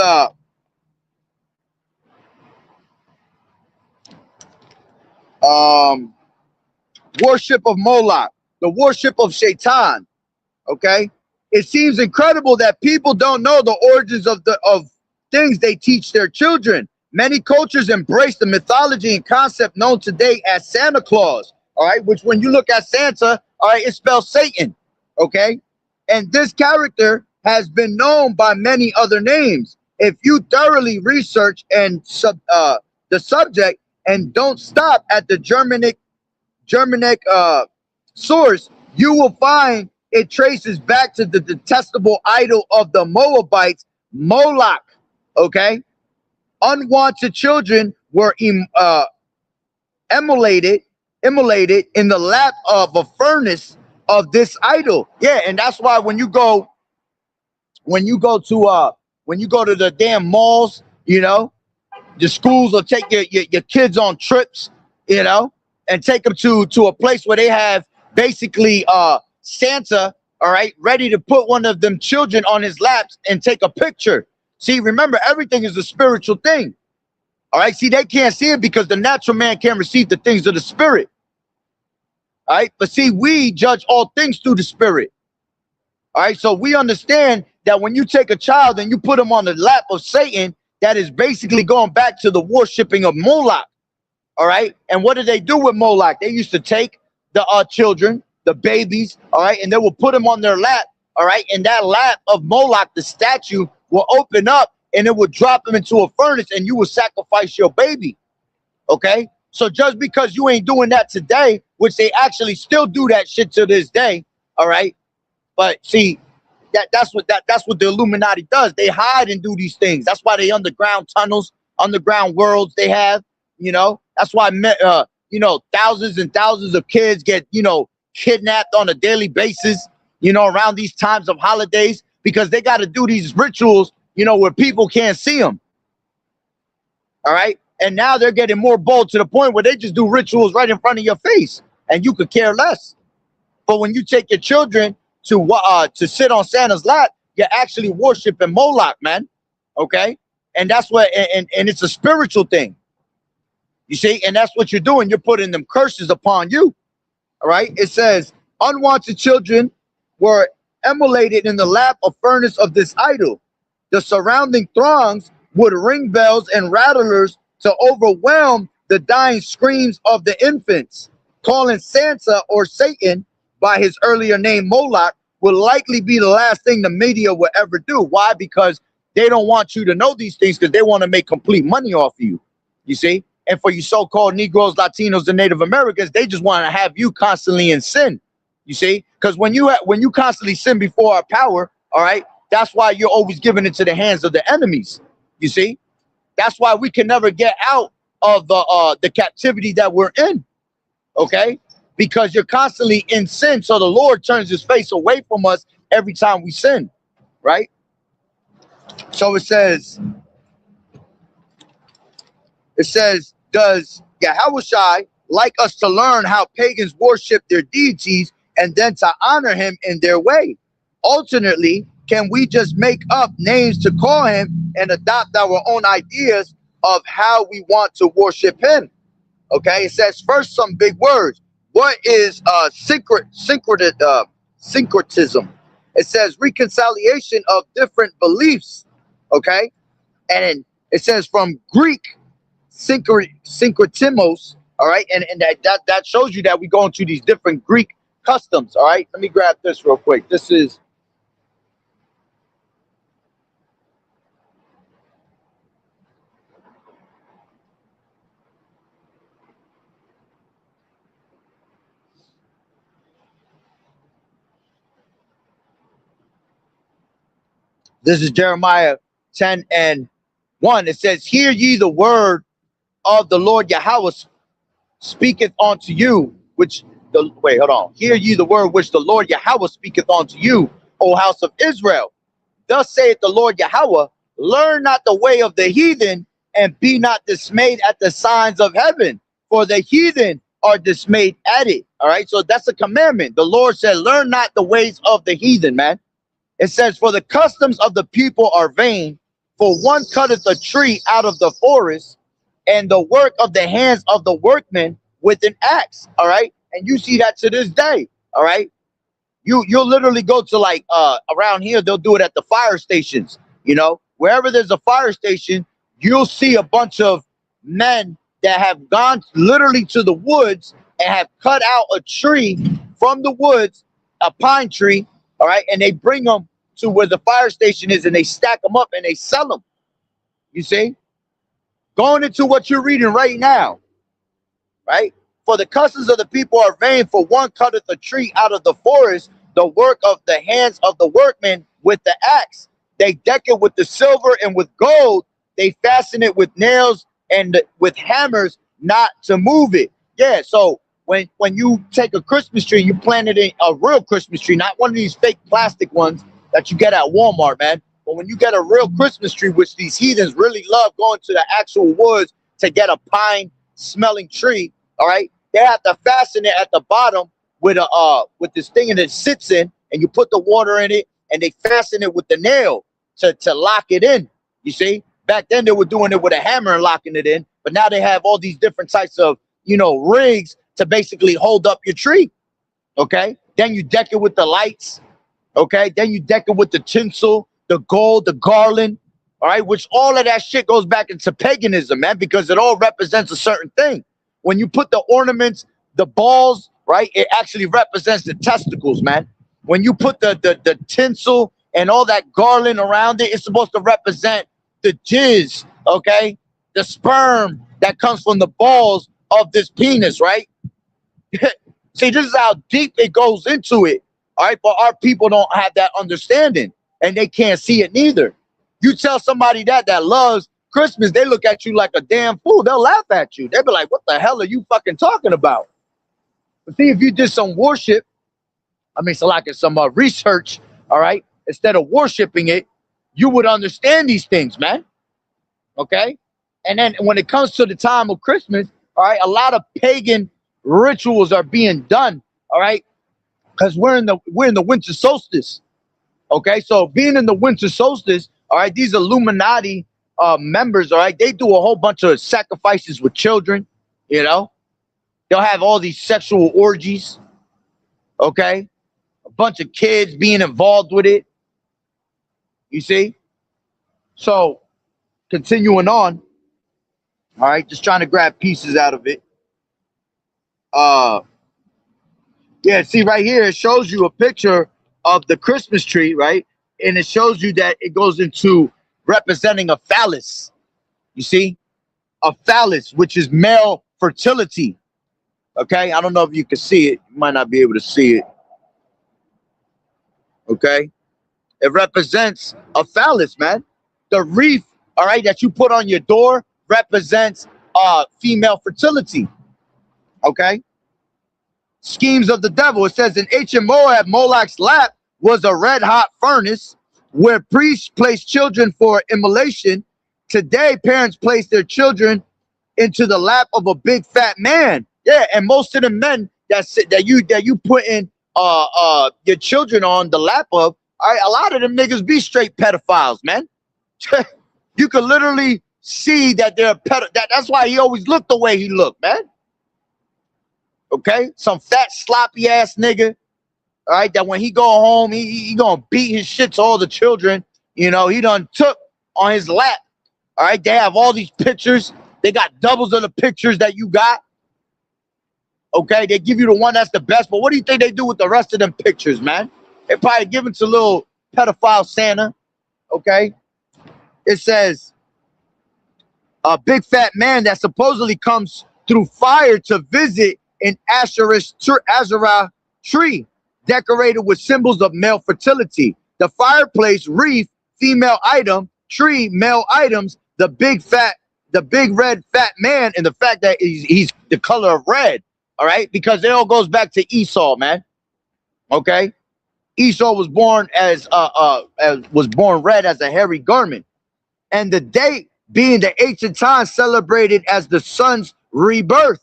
worship of Moloch, the worship of Shaitan. Okay? It seems incredible that people don't know the origins of things they teach their children. Many cultures embrace the mythology and concept known today as Santa Claus, all right, which when you look at Santa, all right, it spells Satan, okay? And this character has been known by many other names. If you thoroughly research and the subject and don't stop at the Germanic source, you will find it traces back to the detestable idol of the Moabites, Moloch, okay? Unwanted children were immolated in the lap of a furnace of this idol. Yeah, and that's why when you go to the damn malls, you know, the schools will take your kids on trips, you know, and take them to a place where they have basically Santa, all right, ready to put one of them children on his laps and take a picture. See, remember, everything is a spiritual thing. All right, see, they can't see it because the natural man can't receive the things of the spirit. All right, but see, we judge all things through the spirit. All right, so we understand that when you take a child and you put him on the lap of Satan, that is basically going back to the worshiping of Moloch. All right. And what did they do with Moloch? They used to take the children, the babies, all right, and they will put them on their lap, all right. And that lap of Moloch, the statue, will open up and it will drop them into a furnace and you will sacrifice your baby. Okay. So just because you ain't doing that today, which they actually still do that shit to this day, all right. But see, that's what the Illuminati does. They hide and do these things. That's why they underground tunnels, underground worlds they have. You know, that's why you know, thousands and thousands of kids get, you know, kidnapped on a daily basis, you know, around these times of holidays, because they got to do these rituals, you know, where people can't see them. All right. And now they're getting more bold to the point where they just do rituals right in front of your face and you could care less. But when you take your children to sit on Santa's lap, you're actually worshiping Moloch, man. Okay. And that's what, and it's a spiritual thing. You see, and that's what you're doing. You're putting them curses upon you. All right. It says, unwanted children were immolated in the lap of furnace of this idol. The surrounding throngs would ring bells and rattlers to overwhelm the dying screams of the infants. Calling Santa or Satan by his earlier name Moloch will likely be the last thing the media will ever do. Why? Because they don't want you to know these things, because they want to make complete money off of you. You see? And for you so-called Negroes, Latinos, and Native Americans, they just want to have you constantly in sin. You see? Because when you constantly sin before our power, all right, that's why you're always giving it to the hands of the enemies. You see? That's why we can never get out of the captivity that we're in. Okay? Because you're constantly in sin. So the Lord turns his face away from us every time we sin. Right? So it says, does Yahushua like us to learn how pagans worship their deities and then to honor him in their way? Alternately, can we just make up names to call him and adopt our own ideas of how we want to worship him? Okay, it says first some big words. What is syncretism? It says reconciliation of different beliefs. Okay, and it says from Greek syncretimos. All right, and that shows you that we go into these different Greek customs. All right, let me grab this real quick. This is Jeremiah 10:1. It says, hear ye the word of the Lord Yahweh speaketh unto you, hear ye the word which the Lord Yahweh speaketh unto you, O house of Israel. Thus saith the Lord Yahweh, learn not the way of the heathen, and be not dismayed at the signs of heaven, for the heathen are dismayed at it. All right, so that's a commandment. The Lord said, learn not the ways of the heathen, man. It says, for the customs of the people are vain, for one cutteth a tree out of the forest, and the work of the hands of the workmen with an axe. All right, and you see that to this day. All right, you'll literally go to, like, around here, they'll do it at the fire stations. You know, wherever there's a fire station, you'll see a bunch of men that have gone literally to the woods and have cut out a tree from the woods, a pine tree. All right, and they bring them to where the fire station is, and they stack them up and they sell them. You see, going into what you're reading right now, right? For the customs of the people are vain, for one cutteth a tree out of the forest, the work of the hands of the workmen with the axe. They deck it with the silver and with gold. They fasten it with nails and with hammers, not to move it. Yeah, so when you take a Christmas tree, you plant it in a real Christmas tree, not one of these fake plastic ones that you get at Walmart, man. But when you get a real Christmas tree, which these heathens really love going to the actual woods to get a pine smelling tree, all right, they have to fasten it at the bottom with this thing that it sits in, and you put the water in it, and they fasten it with the nail to lock it in. You see, back then they were doing it with a hammer and locking it in, but now they have all these different types of, you know, rigs to basically hold up your tree. Okay, then you deck it with the lights. Okay, then you deck it with the tinsel, the gold, the garland. All right, which all of that shit goes back into paganism, man, because it all represents a certain thing. when you put the ornaments, the balls, right, it actually represents the testicles, man. When you put the tinsel and all that garland around it, it's supposed to represent the jizz, okay? The sperm that comes from the balls of this penis, right? See, this is how deep it goes into it, all right? But our people don't have that understanding, and they can't see it neither. You tell somebody that loves Christmas, they look at you like a damn fool. They'll laugh at you. They'll be like, what the hell are you fucking talking about? But see, if you did some worship, so like some research, all right, instead of worshiping it, you would understand these things, man. Okay? And then when it comes to the time of Christmas, all right, a lot of pagan rituals are being done, all right? Because we're in the winter solstice. Okay, so being in the winter solstice, all right, these Illuminati members, all right, they do a whole bunch of sacrifices with children, you know. They'll have all these sexual orgies, okay? A bunch of kids being involved with it. You see? So, continuing on, all right, just trying to grab pieces out of it. Yeah, see right here, it shows you a picture of the Christmas tree, right? And it shows you that it goes into representing a phallus. You see? A phallus, which is male fertility. Okay? I don't know if you can see it. You might not be able to see it. Okay? It represents a phallus, man. The wreath, all right, that you put on your door represents female fertility. Okay? Schemes of the devil. It says in ancient Moab, Moloch's lap was a red hot furnace where priests placed children for immolation. Today, parents place their children into the lap of a big fat man. Yeah, and most of the men that you put in your children on the lap of, all right, a lot of them niggas be straight pedophiles, man. You can literally see that they're that's why he always looked the way he looked, man. Okay, some fat sloppy ass nigga. All right, that when he go home, he gonna beat his shit to all the children. You know, he done took on his lap. All right, they have all these pictures. They got doubles of the pictures that you got. Okay, they give you the one that's the best, but what do you think they do with the rest of them pictures, man? They probably give it to little pedophile Santa. Okay, it says a big fat man that supposedly comes through fire to visit an Asherah tree decorated with symbols of male fertility. The fireplace, wreath, female item, tree, male items, the big red fat man, and the fact that he's the color of red. All right, because it all goes back to Esau, man. Okay, Esau was born was born red as a hairy garment, and the date being the ancient times celebrated as the sun's rebirth.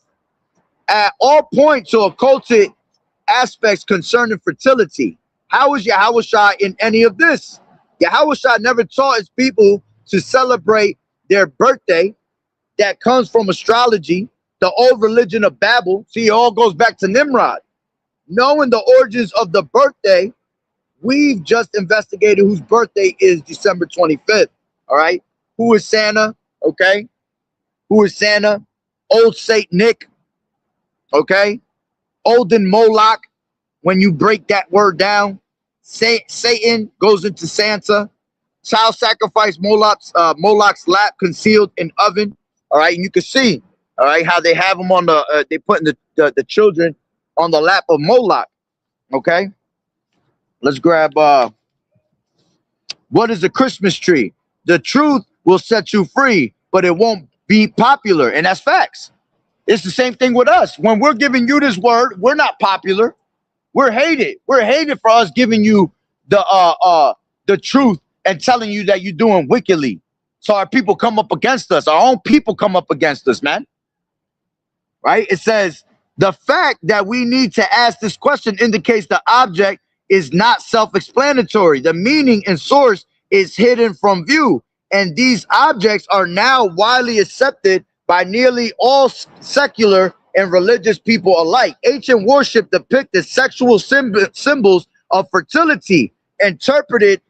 At all points to occulted aspects concerning fertility. How is Yahushua in any of this? Yahushua never taught his people to celebrate their birthday. That comes from astrology, the old religion of Babel. See, it all goes back to Nimrod. Knowing the origins of the birthday, we've just investigated whose birthday is December 25th. All right. Who is Santa? Okay. Who is Santa? Old Saint Nick. Okay. Olden Moloch, when you break that word down, Satan goes into Santa. Child sacrifice, Moloch's lap concealed in oven. All right, and you can see, all right, how they have them on they putting the children on the lap of Moloch. Okay, let's grab. What is a Christmas tree? The truth will set you free, but it won't be popular, and that's facts. It's the same thing with us. When we're giving you this word, we're not popular. We're hated. We're hated for us giving you the truth and telling you that you're doing wickedly. So our people come up against us. Our own people come up against us, man. Right? It says, the fact that we need to ask this question indicates the object is not self-explanatory. The meaning and source is hidden from view. And these objects are now widely accepted by nearly all secular and religious people alike. Ancient worship depicted sexual symbols of fertility, interpreted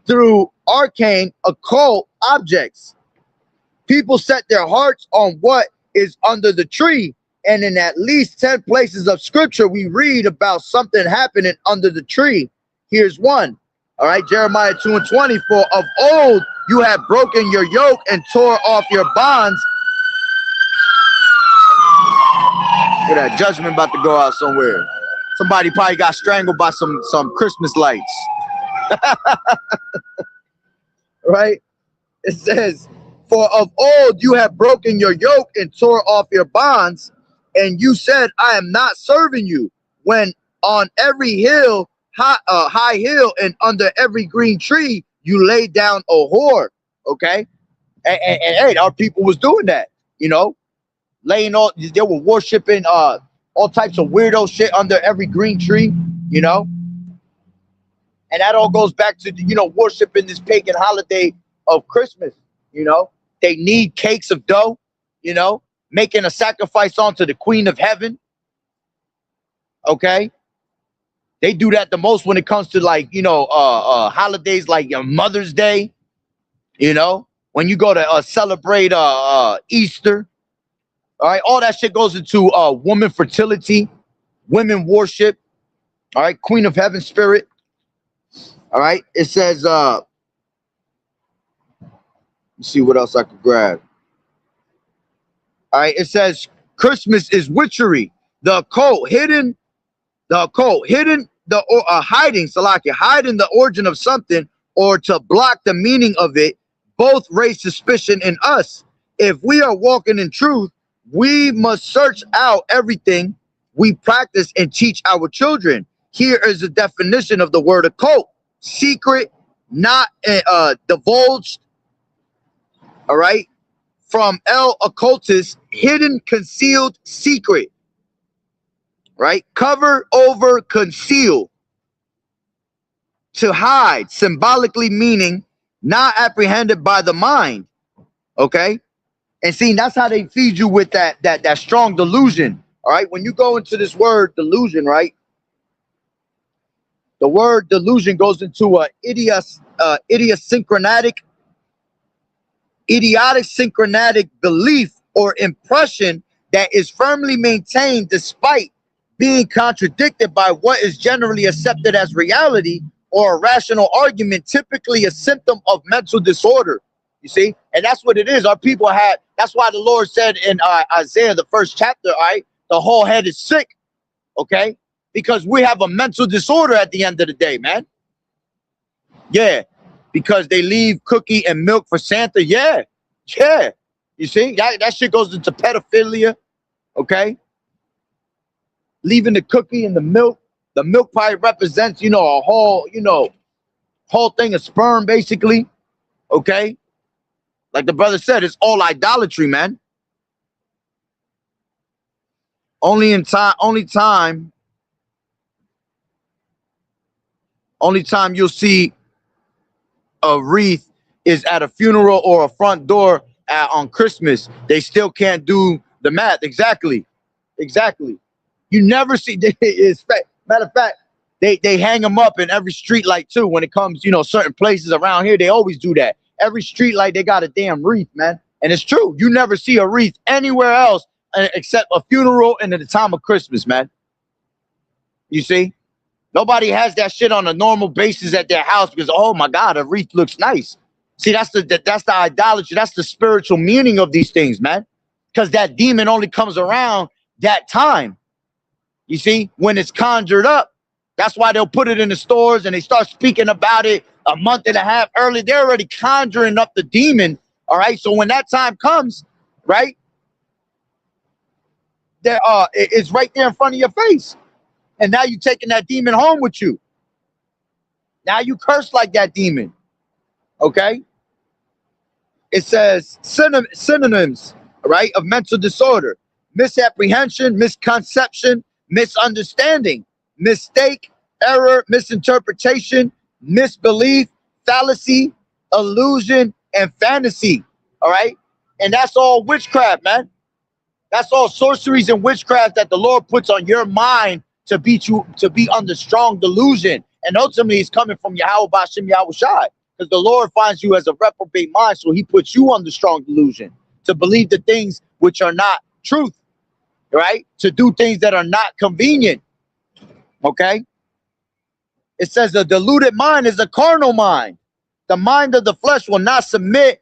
through arcane occult objects. People set their hearts on what is under the tree, And in at least 10 places of scripture, we read about something happening under the tree. Here's one. All right, Jeremiah 2:20. For of old you have broken your yoke and tore off your bonds. Look at that judgment about to go out somewhere. Somebody probably got strangled by some Christmas lights. Right? It says, for of old you have broken your yoke and tore off your bonds, and you said, I am not serving you, when on every hill, high hill, and under every green tree, you laid down a whore. Okay? And hey, our people was doing that, you know, laying on, they were worshiping all types of weirdo shit under every green tree, you know. And that all goes back to, you know, worshiping this pagan holiday of Christmas, you know. They need cakes of dough, you know, making a sacrifice onto the Queen of Heaven. Okay. They do that the most when it comes to, like, you know, holidays like Mother's Day, you know, when you go to celebrate Easter. All right. All that shit goes into woman fertility, women worship. All right. Queen of Heaven spirit. All right. It says, let's see what else I could grab. All right. It says Christmas is witchery, the occult, hidden, hiding, Salaki, hiding the origin of something or to block the meaning of it. Both raise suspicion in us. If we are walking in truth, we must search out everything we practice and teach our children. Here is a definition of the word occult: secret, not divulged. All right, from El occultus, hidden, concealed, secret. Right, cover, over, conceal. To hide, symbolically meaning not apprehended by the mind. Okay, and see, that's how they feed you with that strong delusion. All right, when you go into this word delusion, right? The word delusion goes into a idiotic syncretic belief or impression that is firmly maintained despite being contradicted by what is generally accepted as reality or a rational argument, typically a symptom of mental disorder. You see, and that's what it is. Our people had. That's why the Lord said in Isaiah, the 1st chapter, all right, the whole head is sick. Okay, because we have a mental disorder at the end of the day, man. Yeah, because they leave cookie and milk for Santa. Yeah. You see, that shit goes into pedophilia. Okay, leaving the cookie and the milk. The milk probably represents, you know, a whole, whole thing of sperm, basically. Okay, like the brother said, it's all idolatry, man. Only time you'll see a wreath is at a funeral or a front door on Christmas. They still can't do the math. Exactly. You never see. Matter of fact, they hang them up in every street light too. When it comes, you know, certain places around here, they always do that. Every street light, they got a damn wreath, man. And it's true. You never see a wreath anywhere else except a funeral and at the time of Christmas, man. You see, nobody has that shit on a normal basis at their house because, oh my God, a wreath looks nice. See, that's the idolatry. That's the spiritual meaning of these things, man. Because that demon only comes around that time. You see, when it's conjured up, that's why they'll put it in the stores and they start speaking about it a month and a half early. They're already conjuring up the demon. All right. So when that time comes, right, there it's right there in front of your face. And now you're taking that demon home with you. Now you curse like that demon. Okay. It says synonyms, right, of mental disorder: misapprehension, misconception, misunderstanding, mistake, error, misinterpretation, misbelief, fallacy, illusion, and fantasy. All right. And that's all witchcraft, man. That's all sorceries and witchcraft that the Lord puts on your mind to be under strong delusion. And ultimately it's coming from Yahweh Bashem Yahweh Shai. Because the Lord finds you as a reprobate mind, so he puts you under strong delusion to believe the things which are not truth. right? To do things that are not convenient. Okay? It says the deluded mind is a carnal mind. The mind of the flesh will not submit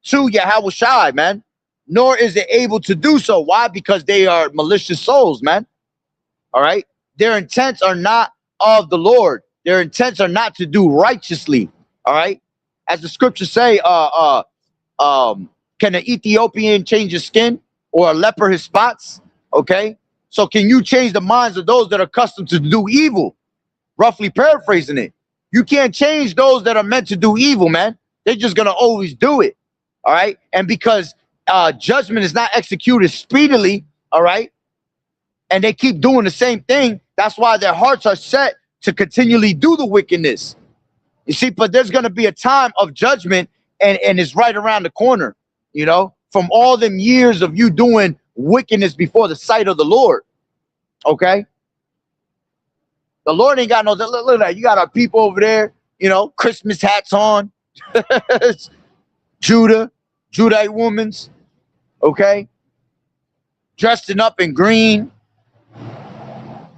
to Yahweh Shai, man. Nor is it able to do so. Why? Because they are malicious souls, man. All right? Their intents are not of the Lord. Their intents are not to do righteously. All right? As the scriptures say, can an Ethiopian change his skin or a leper his spots? Okay? So can you change the minds of those that are accustomed to do evil? Roughly paraphrasing it. You can't change those that are meant to do evil, man. They're just going to always do it. All right? And because judgment is not executed speedily, all right? And they keep doing the same thing. That's why their hearts are set to continually do the wickedness. You see, but there's going to be a time of judgment, and it's right around the corner, you know, from all them years of you doing wickedness before the sight of the Lord. Okay? The Lord ain't got no, look at that. You got our people over there, you know, Christmas hats on. Judite women's, okay? Dressed up in green.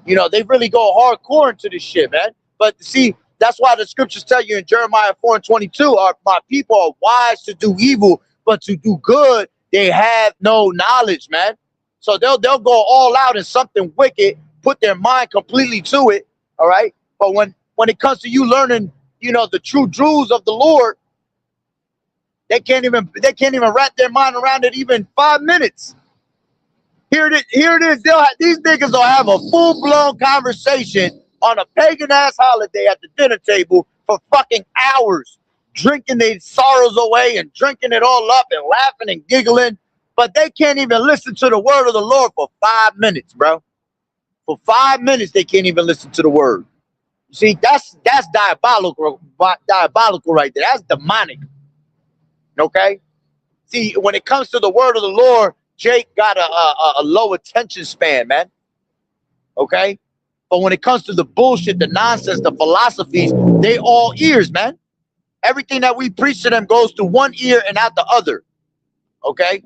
You know, they really go hardcore into this shit, man. But see, that's why the scriptures tell you in Jeremiah 4:22, my people are wise to do evil, but to do good, they have no knowledge, man. So they'll go all out in something wicked, put their mind completely to it, all right? But when it comes to you learning, you know, the true jewels of the Lord, they can't even wrap their mind around it even 5 minutes. Here it is. These niggas will have a full-blown conversation on a pagan-ass holiday at the dinner table for fucking hours, drinking their sorrows away and drinking it all up and laughing and giggling. But they can't even listen to the word of the Lord for 5 minutes, bro. For 5 minutes, they can't even listen to the word. See, that's diabolical right there. That's demonic. Okay? See, when it comes to the word of the Lord, Jake got a low attention span, man. Okay? But when it comes to the bullshit, the nonsense, the philosophies, they all ears, man. Everything that we preach to them goes through one ear and out the other. Okay?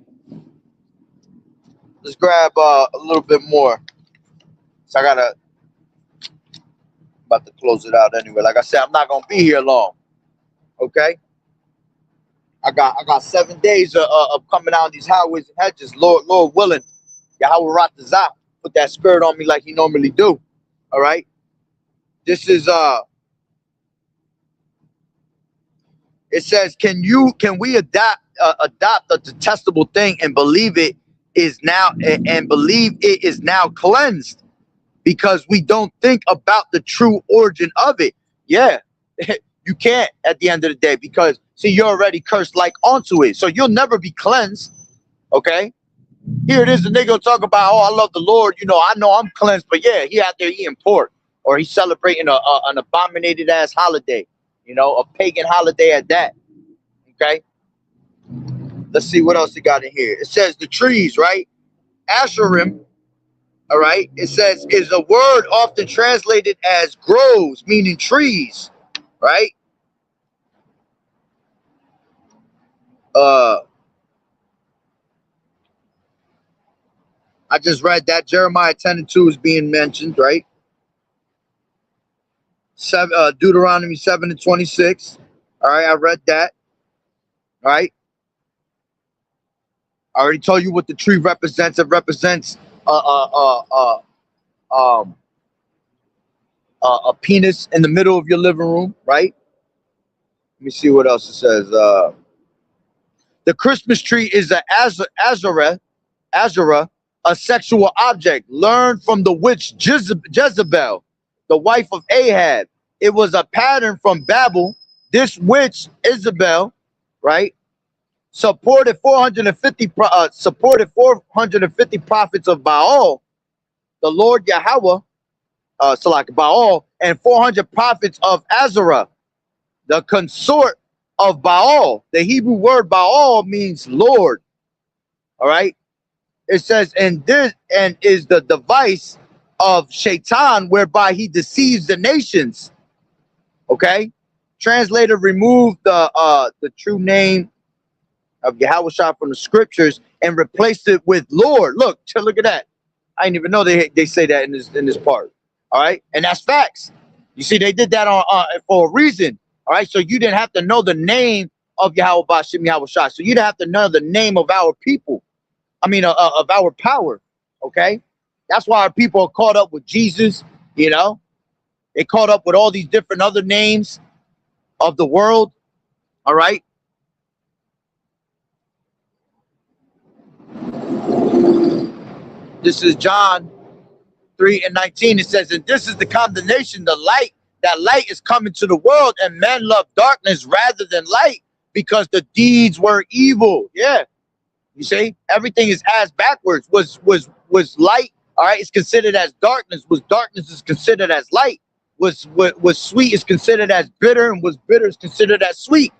Let's grab a little bit more. So about to close it out anyway. Like I said, I'm not gonna be here long. Okay? I got 7 days of coming out these highways and hedges. Lord willing, Yahweh Ratazah put that spirit on me like he normally do. All right. This is it says, can we adopt a detestable thing and believe it is now cleansed because we don't think about the true origin of it? Yeah. You can't at the end of the day because, see, you're already cursed like onto it. So you'll never be cleansed. Okay? Here it is. The nigga talk about, oh, I love the Lord. You know, I know I'm cleansed. But yeah, he out there eating pork. Or he's celebrating an abominated ass holiday. You know, a pagan holiday at that. Okay? Let's see what else he got in here. It says the trees, right? Asherim. All right? It says is a word often translated as groves, meaning trees. Right? I just read that Jeremiah 10:2 is being mentioned, right? Deuteronomy 7:26. All right, I read that. All right. I already told you what the tree represents. It represents a penis in the middle of your living room, right? Let me see what else it says. The Christmas tree is a Azarah, a sexual object learned from the witch Jezebel, the wife of Ahab. It was a pattern from Babel. This witch, Isabel, right, supported 450 prophets of Baal, the Lord Yahweh, Baal, and 400 prophets of Azarah, the consort of Baal. The Hebrew word Baal means Lord. All right. It says, and is the device of Shaitan whereby he deceives the nations. Okay. Translator removed the true name of Yahweh Shah from the scriptures and replaced it with Lord. Look at that. I didn't even know they say that in this part. All right, and that's facts. You see, they did that on for a reason. All right, so you didn't have to know the name of Yahweh Bashim Yahweh Shai. So you didn't have to know the name of our people. I mean, of our power. Okay, that's why our people are caught up with Jesus. You know, they caught up with all these different other names of the world. All right. This is John 3:19. It says, and this is the condemnation, that light is coming to the world, and men love darkness rather than light because the deeds were evil. Yeah. You see, everything is as backwards. Was light, all right, it's considered as darkness. Was darkness is considered as light. Was sweet is considered as bitter, and was bitter is considered as sweet.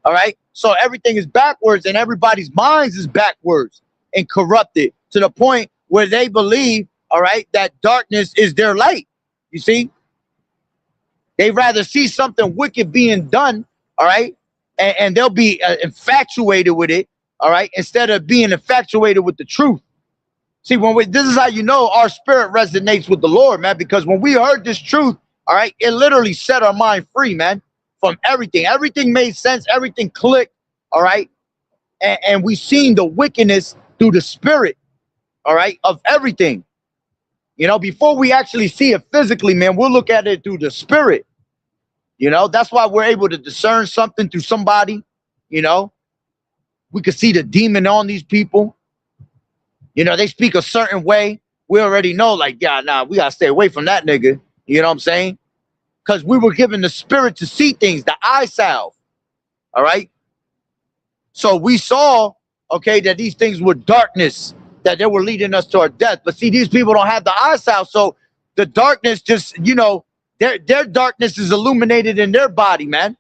All right. So everything is backwards, and everybody's minds is backwards and corrupted to the point where they believe, all right, that darkness is their light. You see, they rather see something wicked being done, all right, and they'll be infatuated with it, all right, instead of being infatuated with the truth. See, this is how you know our spirit resonates with the Lord, man, because when we heard this truth, all right, it literally set our mind free, man, from everything. Everything made sense. Everything clicked, all right, and we seen the wickedness through the spirit, all right, of everything. You know, before we actually see it physically, man, we'll look at it through the spirit. You know, that's why we're able to discern something through somebody. You know, we could see the demon on these people. You know, they speak a certain way. We already know, like, yeah, nah, we got to stay away from that nigga. You know what I'm saying? Because we were given the spirit to see things, the eye salve. All right. So we saw, okay, that these things were darkness, that they were leading us to our death. But see, these people don't have the eye salve. So the darkness just, you know, their darkness is illuminated in their body, man.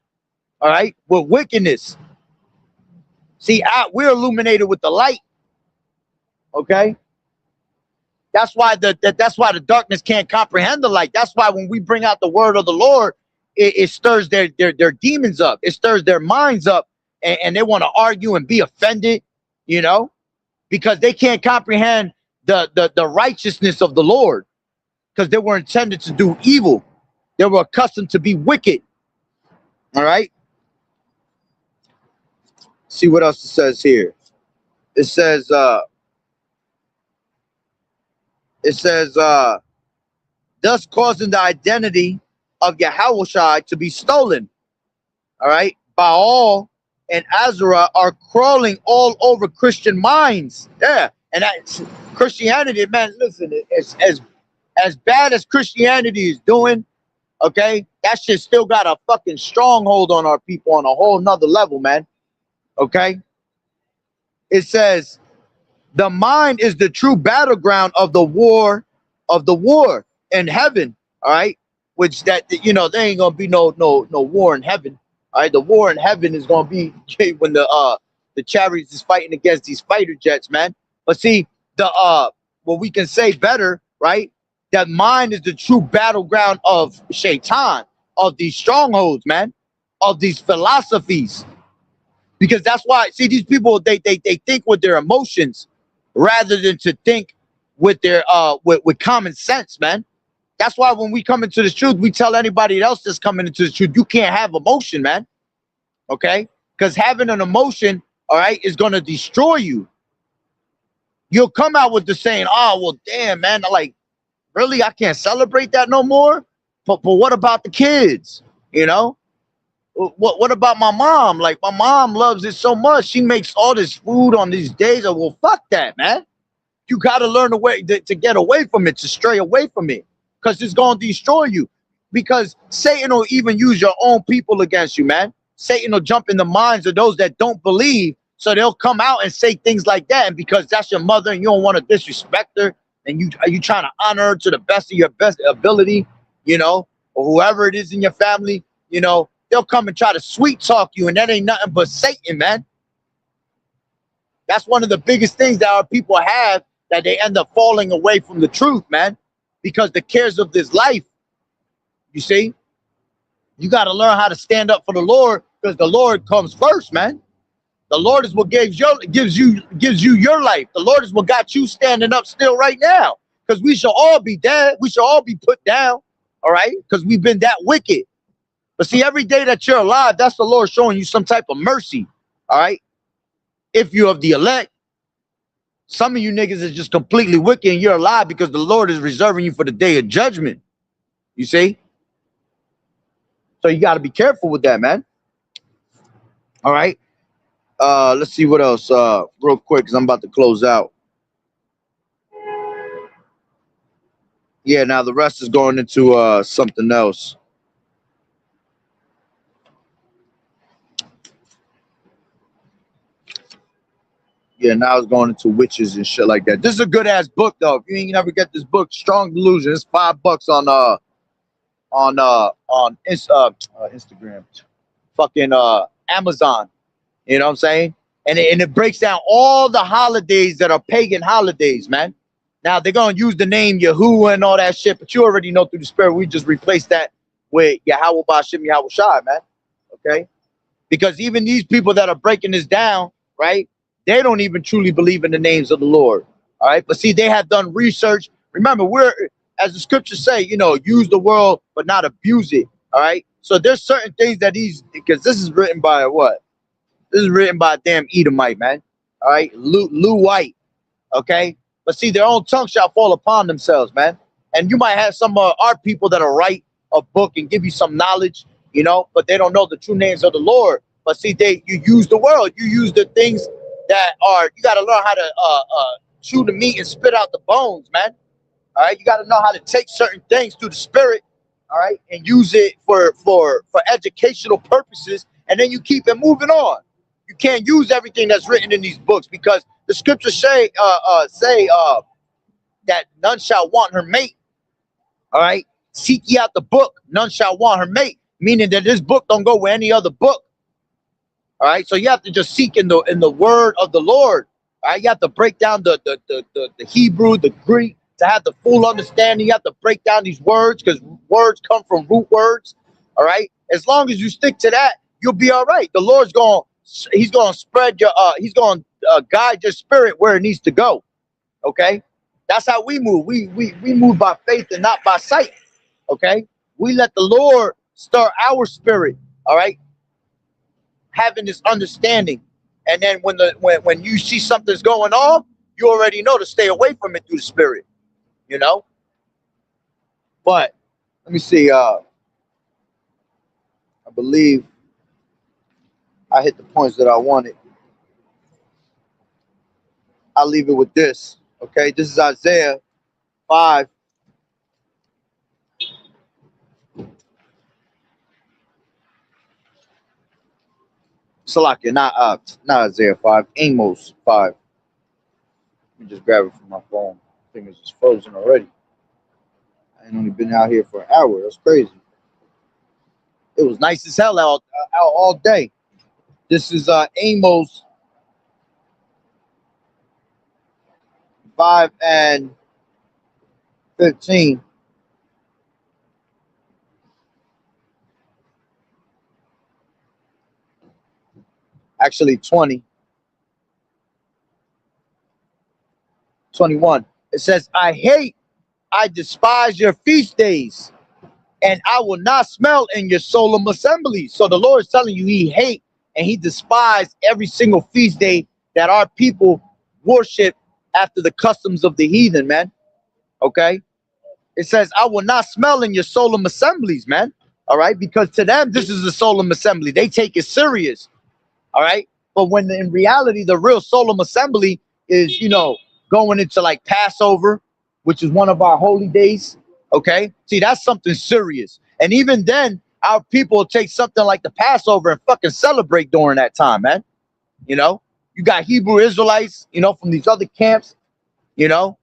All right. With wickedness. See, we're illuminated with the light. Okay. That's why the darkness can't comprehend the light. That's why when we bring out the word of the Lord, it stirs their demons up. It stirs their minds up, and they want to argue and be offended, you know, because they can't comprehend the righteousness of the Lord, because they were intended to do evil. They were accustomed to be wicked. All right. See what else it says here. It says, thus causing the identity of Yahushua to be stolen. All right. Baal and Azra are crawling all over Christian minds. Yeah. And that's Christianity, man, listen, it's as bad as Christianity is doing, okay, that shit still got a fucking stronghold on our people on a whole nother level, man. Okay. It says, the mind is the true battleground of the war in heaven. All right. Which that, you know, there ain't gonna be no war in heaven. All right. The war in heaven is gonna be when the chariots is fighting against these fighter jets, man. But see, what we can say better, right? That mind is the true battleground of Shaitan, of these strongholds, man, of these philosophies. Because that's why, see, these people, they think with their emotions rather than to think with their with common sense, man. That's why when we come into the truth, we tell anybody else that's coming into the truth, you can't have emotion, man. Okay? Because having an emotion, all right, is going to destroy you. You'll come out with the saying, oh, well, damn, man, like, really, I can't celebrate that no more? But what about the kids, you know? What about my mom? Like, my mom loves it so much. She makes all this food on these days. Well, fuck that, man. You got to learn a way to get away from it, to stray away from it, because it's going to destroy you. Because Satan will even use your own people against you, man. Satan will jump in the minds of those that don't believe. So they'll come out and say things like that. And because that's your mother and you don't want to disrespect her, and you trying to honor her to the best of your best ability, you know, or whoever it is in your family, you know, they'll come and try to sweet talk you, and that ain't nothing but Satan, man. That's one of the biggest things that our people have, that they end up falling away from the truth, man, because the cares of this life, you see, you got to learn how to stand up for the Lord, because the Lord comes first, man. The Lord is what gives you your life. The Lord is what got you standing up still right now. because we shall all be dead. We shall all be put down, all right, because we've been that wicked. But see, every day that you're alive, that's the Lord showing you some type of mercy, all right? If you're of the elect, some of you niggas is just completely wicked and you're alive because the Lord is reserving you for the day of judgment. You see? So you got to be careful with that, man. All right. Let's see what else. Real quick, because I'm about to close out. Yeah, now the rest is going into something else. Yeah, now it's going into witches and shit like that. This is a good ass book though. If you ain't never get this book, Strong Delusion, it's $5 on Instagram, fucking Amazon. You know what I'm saying? And it breaks down all the holidays that are pagan holidays, man. Now they're gonna use the name Yahuwah and all that shit, but you already know through the spirit. We just replace that with Yahweh Bashim Yahweh Shai, man. Okay? Because even these people that are breaking this down, right? They don't even truly believe in the names of the Lord. All right. But see, they have done research. Remember, as the scriptures say, you know, use the world, but not abuse it. All right. So there's certain things that because this is written by what? This is written by a damn Edomite, man. All right. Lou White. Okay. But see, their own tongue shall fall upon themselves, man. And you might have some our people that'll write a book and give you some knowledge, you know, but they don't know the true names of the Lord. But see, you use the world. You use the things that are, you got to learn how to chew the meat and spit out the bones, man. All right, you got to know how to take certain things through the spirit, all right, and use it for educational purposes, and then you keep it moving on. You can't use everything that's written in these books because the scriptures say that none shall want her mate. All right, seek ye out the book, none shall want her mate, meaning that this book don't go with any other book. All right, so you have to just seek in the word of the Lord. All right, you have to break down the Hebrew, the Greek, to have the full understanding. You have to break down these words because words come from root words. All right, as long as you stick to that, you'll be all right. The Lord's he's gonna spread your he's gonna guide your spirit where it needs to go. Okay, that's how we move. We move by faith and not by sight. Okay, we let the Lord stir our spirit. All right. Having this understanding, and then when you see something's going on, you already know to stay away from it through the spirit, you know. But let me see. I believe I hit the points that I wanted. I'll leave it with this. Okay, this is Isaiah 5. Salakia, not Isaiah 5, Amos 5. Let me just grab it from my phone. I think it's just frozen already. I ain't only been out here for an hour. That's crazy. It was nice as hell out all day. This is Amos 5 and 15. Actually 21. It says, I despise your feast days, and I will not smell in your solemn assemblies. So the Lord is telling you he hate and he despised every single feast day that our people worship after the customs of the heathen, man. Okay? It says, I will not smell in your solemn assemblies, man. All right? Because to them, this is a solemn assembly. They take it serious. All right. But when in reality, the real solemn assembly is, you know, going into like Passover, which is one of our holy days. Okay. See, that's something serious. And even then, our people take something like the Passover and fucking celebrate during that time, man. You know, you got Hebrew Israelites, you know, from these other camps, you know,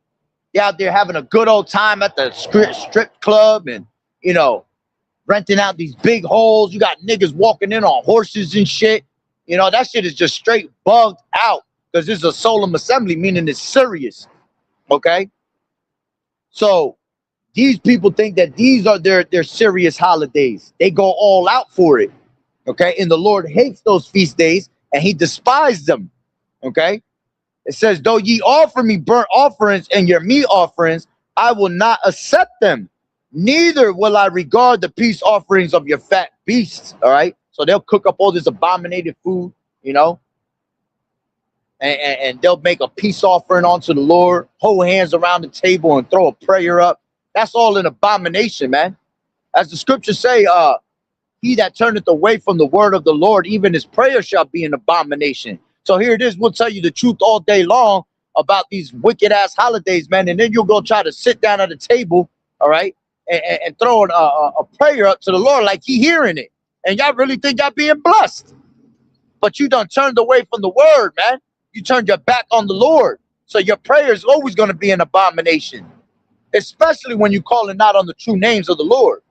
they're out there having a good old time at the strip club and, you know, renting out these big holes. You got niggas walking in on horses and shit. You know, that shit is just straight bugged out because this is a solemn assembly, meaning it's serious. Okay. So these people think that these are their serious holidays. They go all out for it. Okay. And the Lord hates those feast days and he despised them. Okay. It says, though ye offer me burnt offerings and your meat offerings, I will not accept them. Neither will I regard the peace offerings of your fat beasts. All right. So they'll cook up all this abominated food, you know, and they'll make a peace offering unto the Lord, hold hands around the table and throw a prayer up. That's all an abomination, man. As the scriptures say, he that turneth away from the word of the Lord, even his prayer shall be an abomination. So here it is. We'll tell you the truth all day long about these wicked ass holidays, man. And then you'll go try to sit down at the table, all right, and throw a prayer up to the Lord like he hearing it. And y'all really think y'all being blessed. But you done turned away from the word, man. You turned your back on the Lord. So your prayer is always going to be an abomination, especially when you're calling out on the true names of the Lord.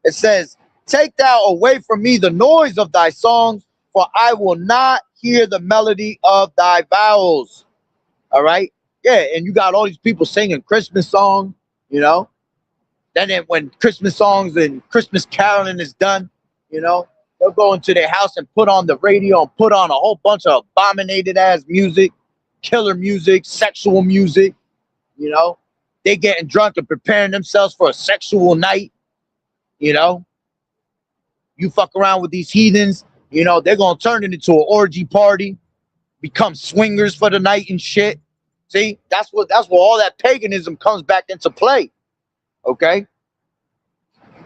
It says, take thou away from me the noise of thy songs, for I will not hear the melody of thy vowels. All right? Yeah, and you got all these people singing Christmas songs, you know. Then when Christmas songs and Christmas caroling is done, you know, they'll go into their house and put on the radio and put on a whole bunch of abominated ass music, killer music, sexual music, you know. They getting drunk and preparing themselves for a sexual night. You know, you fuck around with these heathens, you know, they're going to turn it into an orgy party, become swingers for the night and shit. See, that's where all that paganism comes back into play. Okay.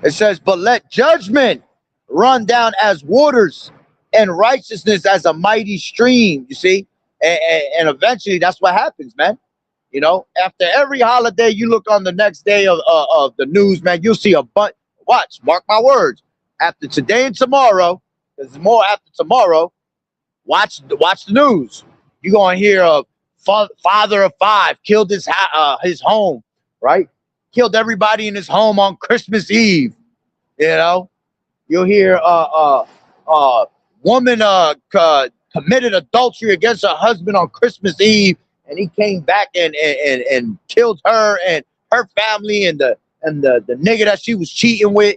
It says, but let judgment run down as waters and righteousness as a mighty stream. You see, and eventually that's what happens, man. You know, after every holiday, you look on the next day of the news, man, you'll see a bunch. Watch, mark my words. After today and tomorrow, there's more after tomorrow. Watch the news. You're gonna hear a father of 5 killed his home, right? Killed everybody in his home on Christmas Eve. You know, you'll hear woman committed adultery against her husband on Christmas Eve, and he came back and killed her and her family and the nigga that she was cheating with,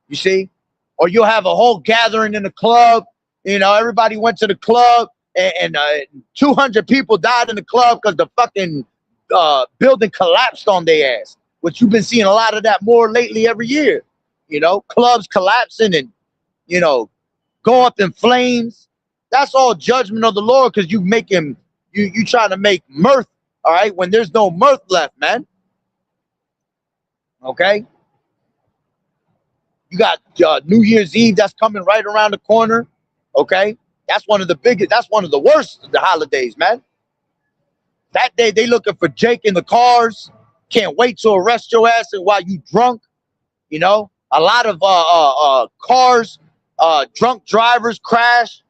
you see? Or you'll have a whole gathering in the club, you know, everybody went to the club and 200 people died in the club because the fucking building collapsed on their ass, which you've been seeing a lot of that more lately every year, you know, clubs collapsing and, you know, go up in flames. That's all judgment of the Lord because you trying to make mirth, all right, when there's no mirth left, man. Okay, you got New Year's Eve that's coming right around the corner. Okay, that's one of the biggest. That's one of the worst of the holidays, man. That day they looking for Jake in the cars. Can't wait to arrest your ass and while you drunk. You know, a lot of cars, drunk drivers crash,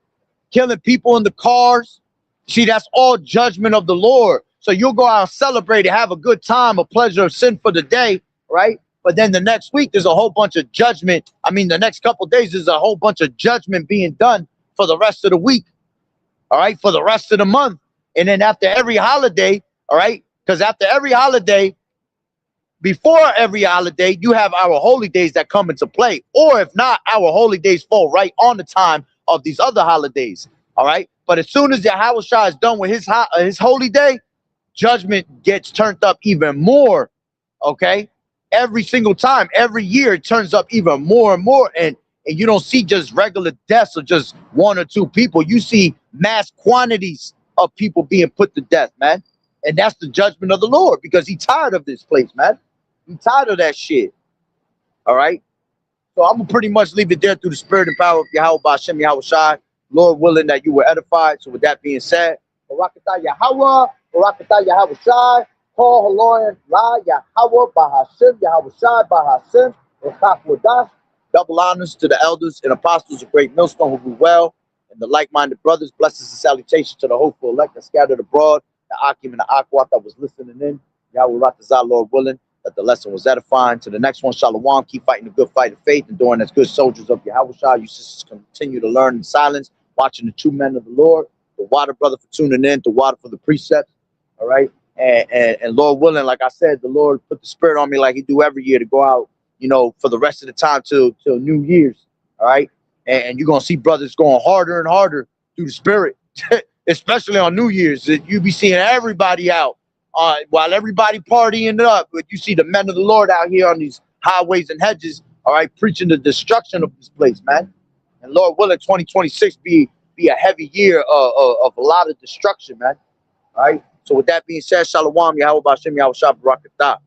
killing people in the cars. See, that's all judgment of the Lord. So you'll go out and celebrate and have a good time, a pleasure of sin for the day. Right? But then the next week, there's a whole bunch of judgment. I mean, the next couple of days, there's a whole bunch of judgment being done for the rest of the week. All right. For the rest of the month. And then after every holiday. All right. Because after every holiday, before every holiday, you have our holy days that come into play. Or if not, our holy days fall right on the time of these other holidays. All right. But as soon as Yahweh Shah is done with his holy day, judgment gets turned up even more. Okay. Every single time, every year, it turns up even more and more. And you don't see just regular deaths of just 1 or 2 people. You see mass quantities of people being put to death, man. And that's the judgment of the Lord because he's tired of this place, man. He's tired of that shit. All right. So I'm going to pretty much leave it there through the spirit and power of Yahweh Ba'Shem Yahweh Shai. Lord willing that you were edified. So with that being said, Barakatah Yahweh, Barakatah Yahweh Shai. Paul Haloyan La Yahweh Bahashem Yahweh Shai Bahashem Qadash. Double honors to the elders and apostles of Great Millstone who do well, and the like-minded brothers. Blessings and salutations to the hopeful elect that scattered abroad, the Akim and the Akwat that was listening in. Yahweh Ratazah, Lord willing, that the lesson was edifying. To the next one, Shalom. Keep fighting the good fight of faith, enduring as good soldiers of Yahweh Shai. You sisters continue to learn in silence, watching the true men of the Lord. The water, brother, for tuning in. The water for the precepts. All right. And Lord willing, like I said, the Lord put the spirit on me like he do every year to go out, you know, for the rest of the time till New Year's. All right. And you're going to see brothers going harder and harder through the spirit, especially on New Year's. You be seeing everybody out, while everybody partying it up, but you see the men of the Lord out here on these highways and hedges, all right, preaching the destruction of this place, man. And Lord willing, 2026 be a heavy year of a lot of destruction, man. All right. So with that being said, Shalom, Yahweh Bashem, Yahweh Shah, Barakatah.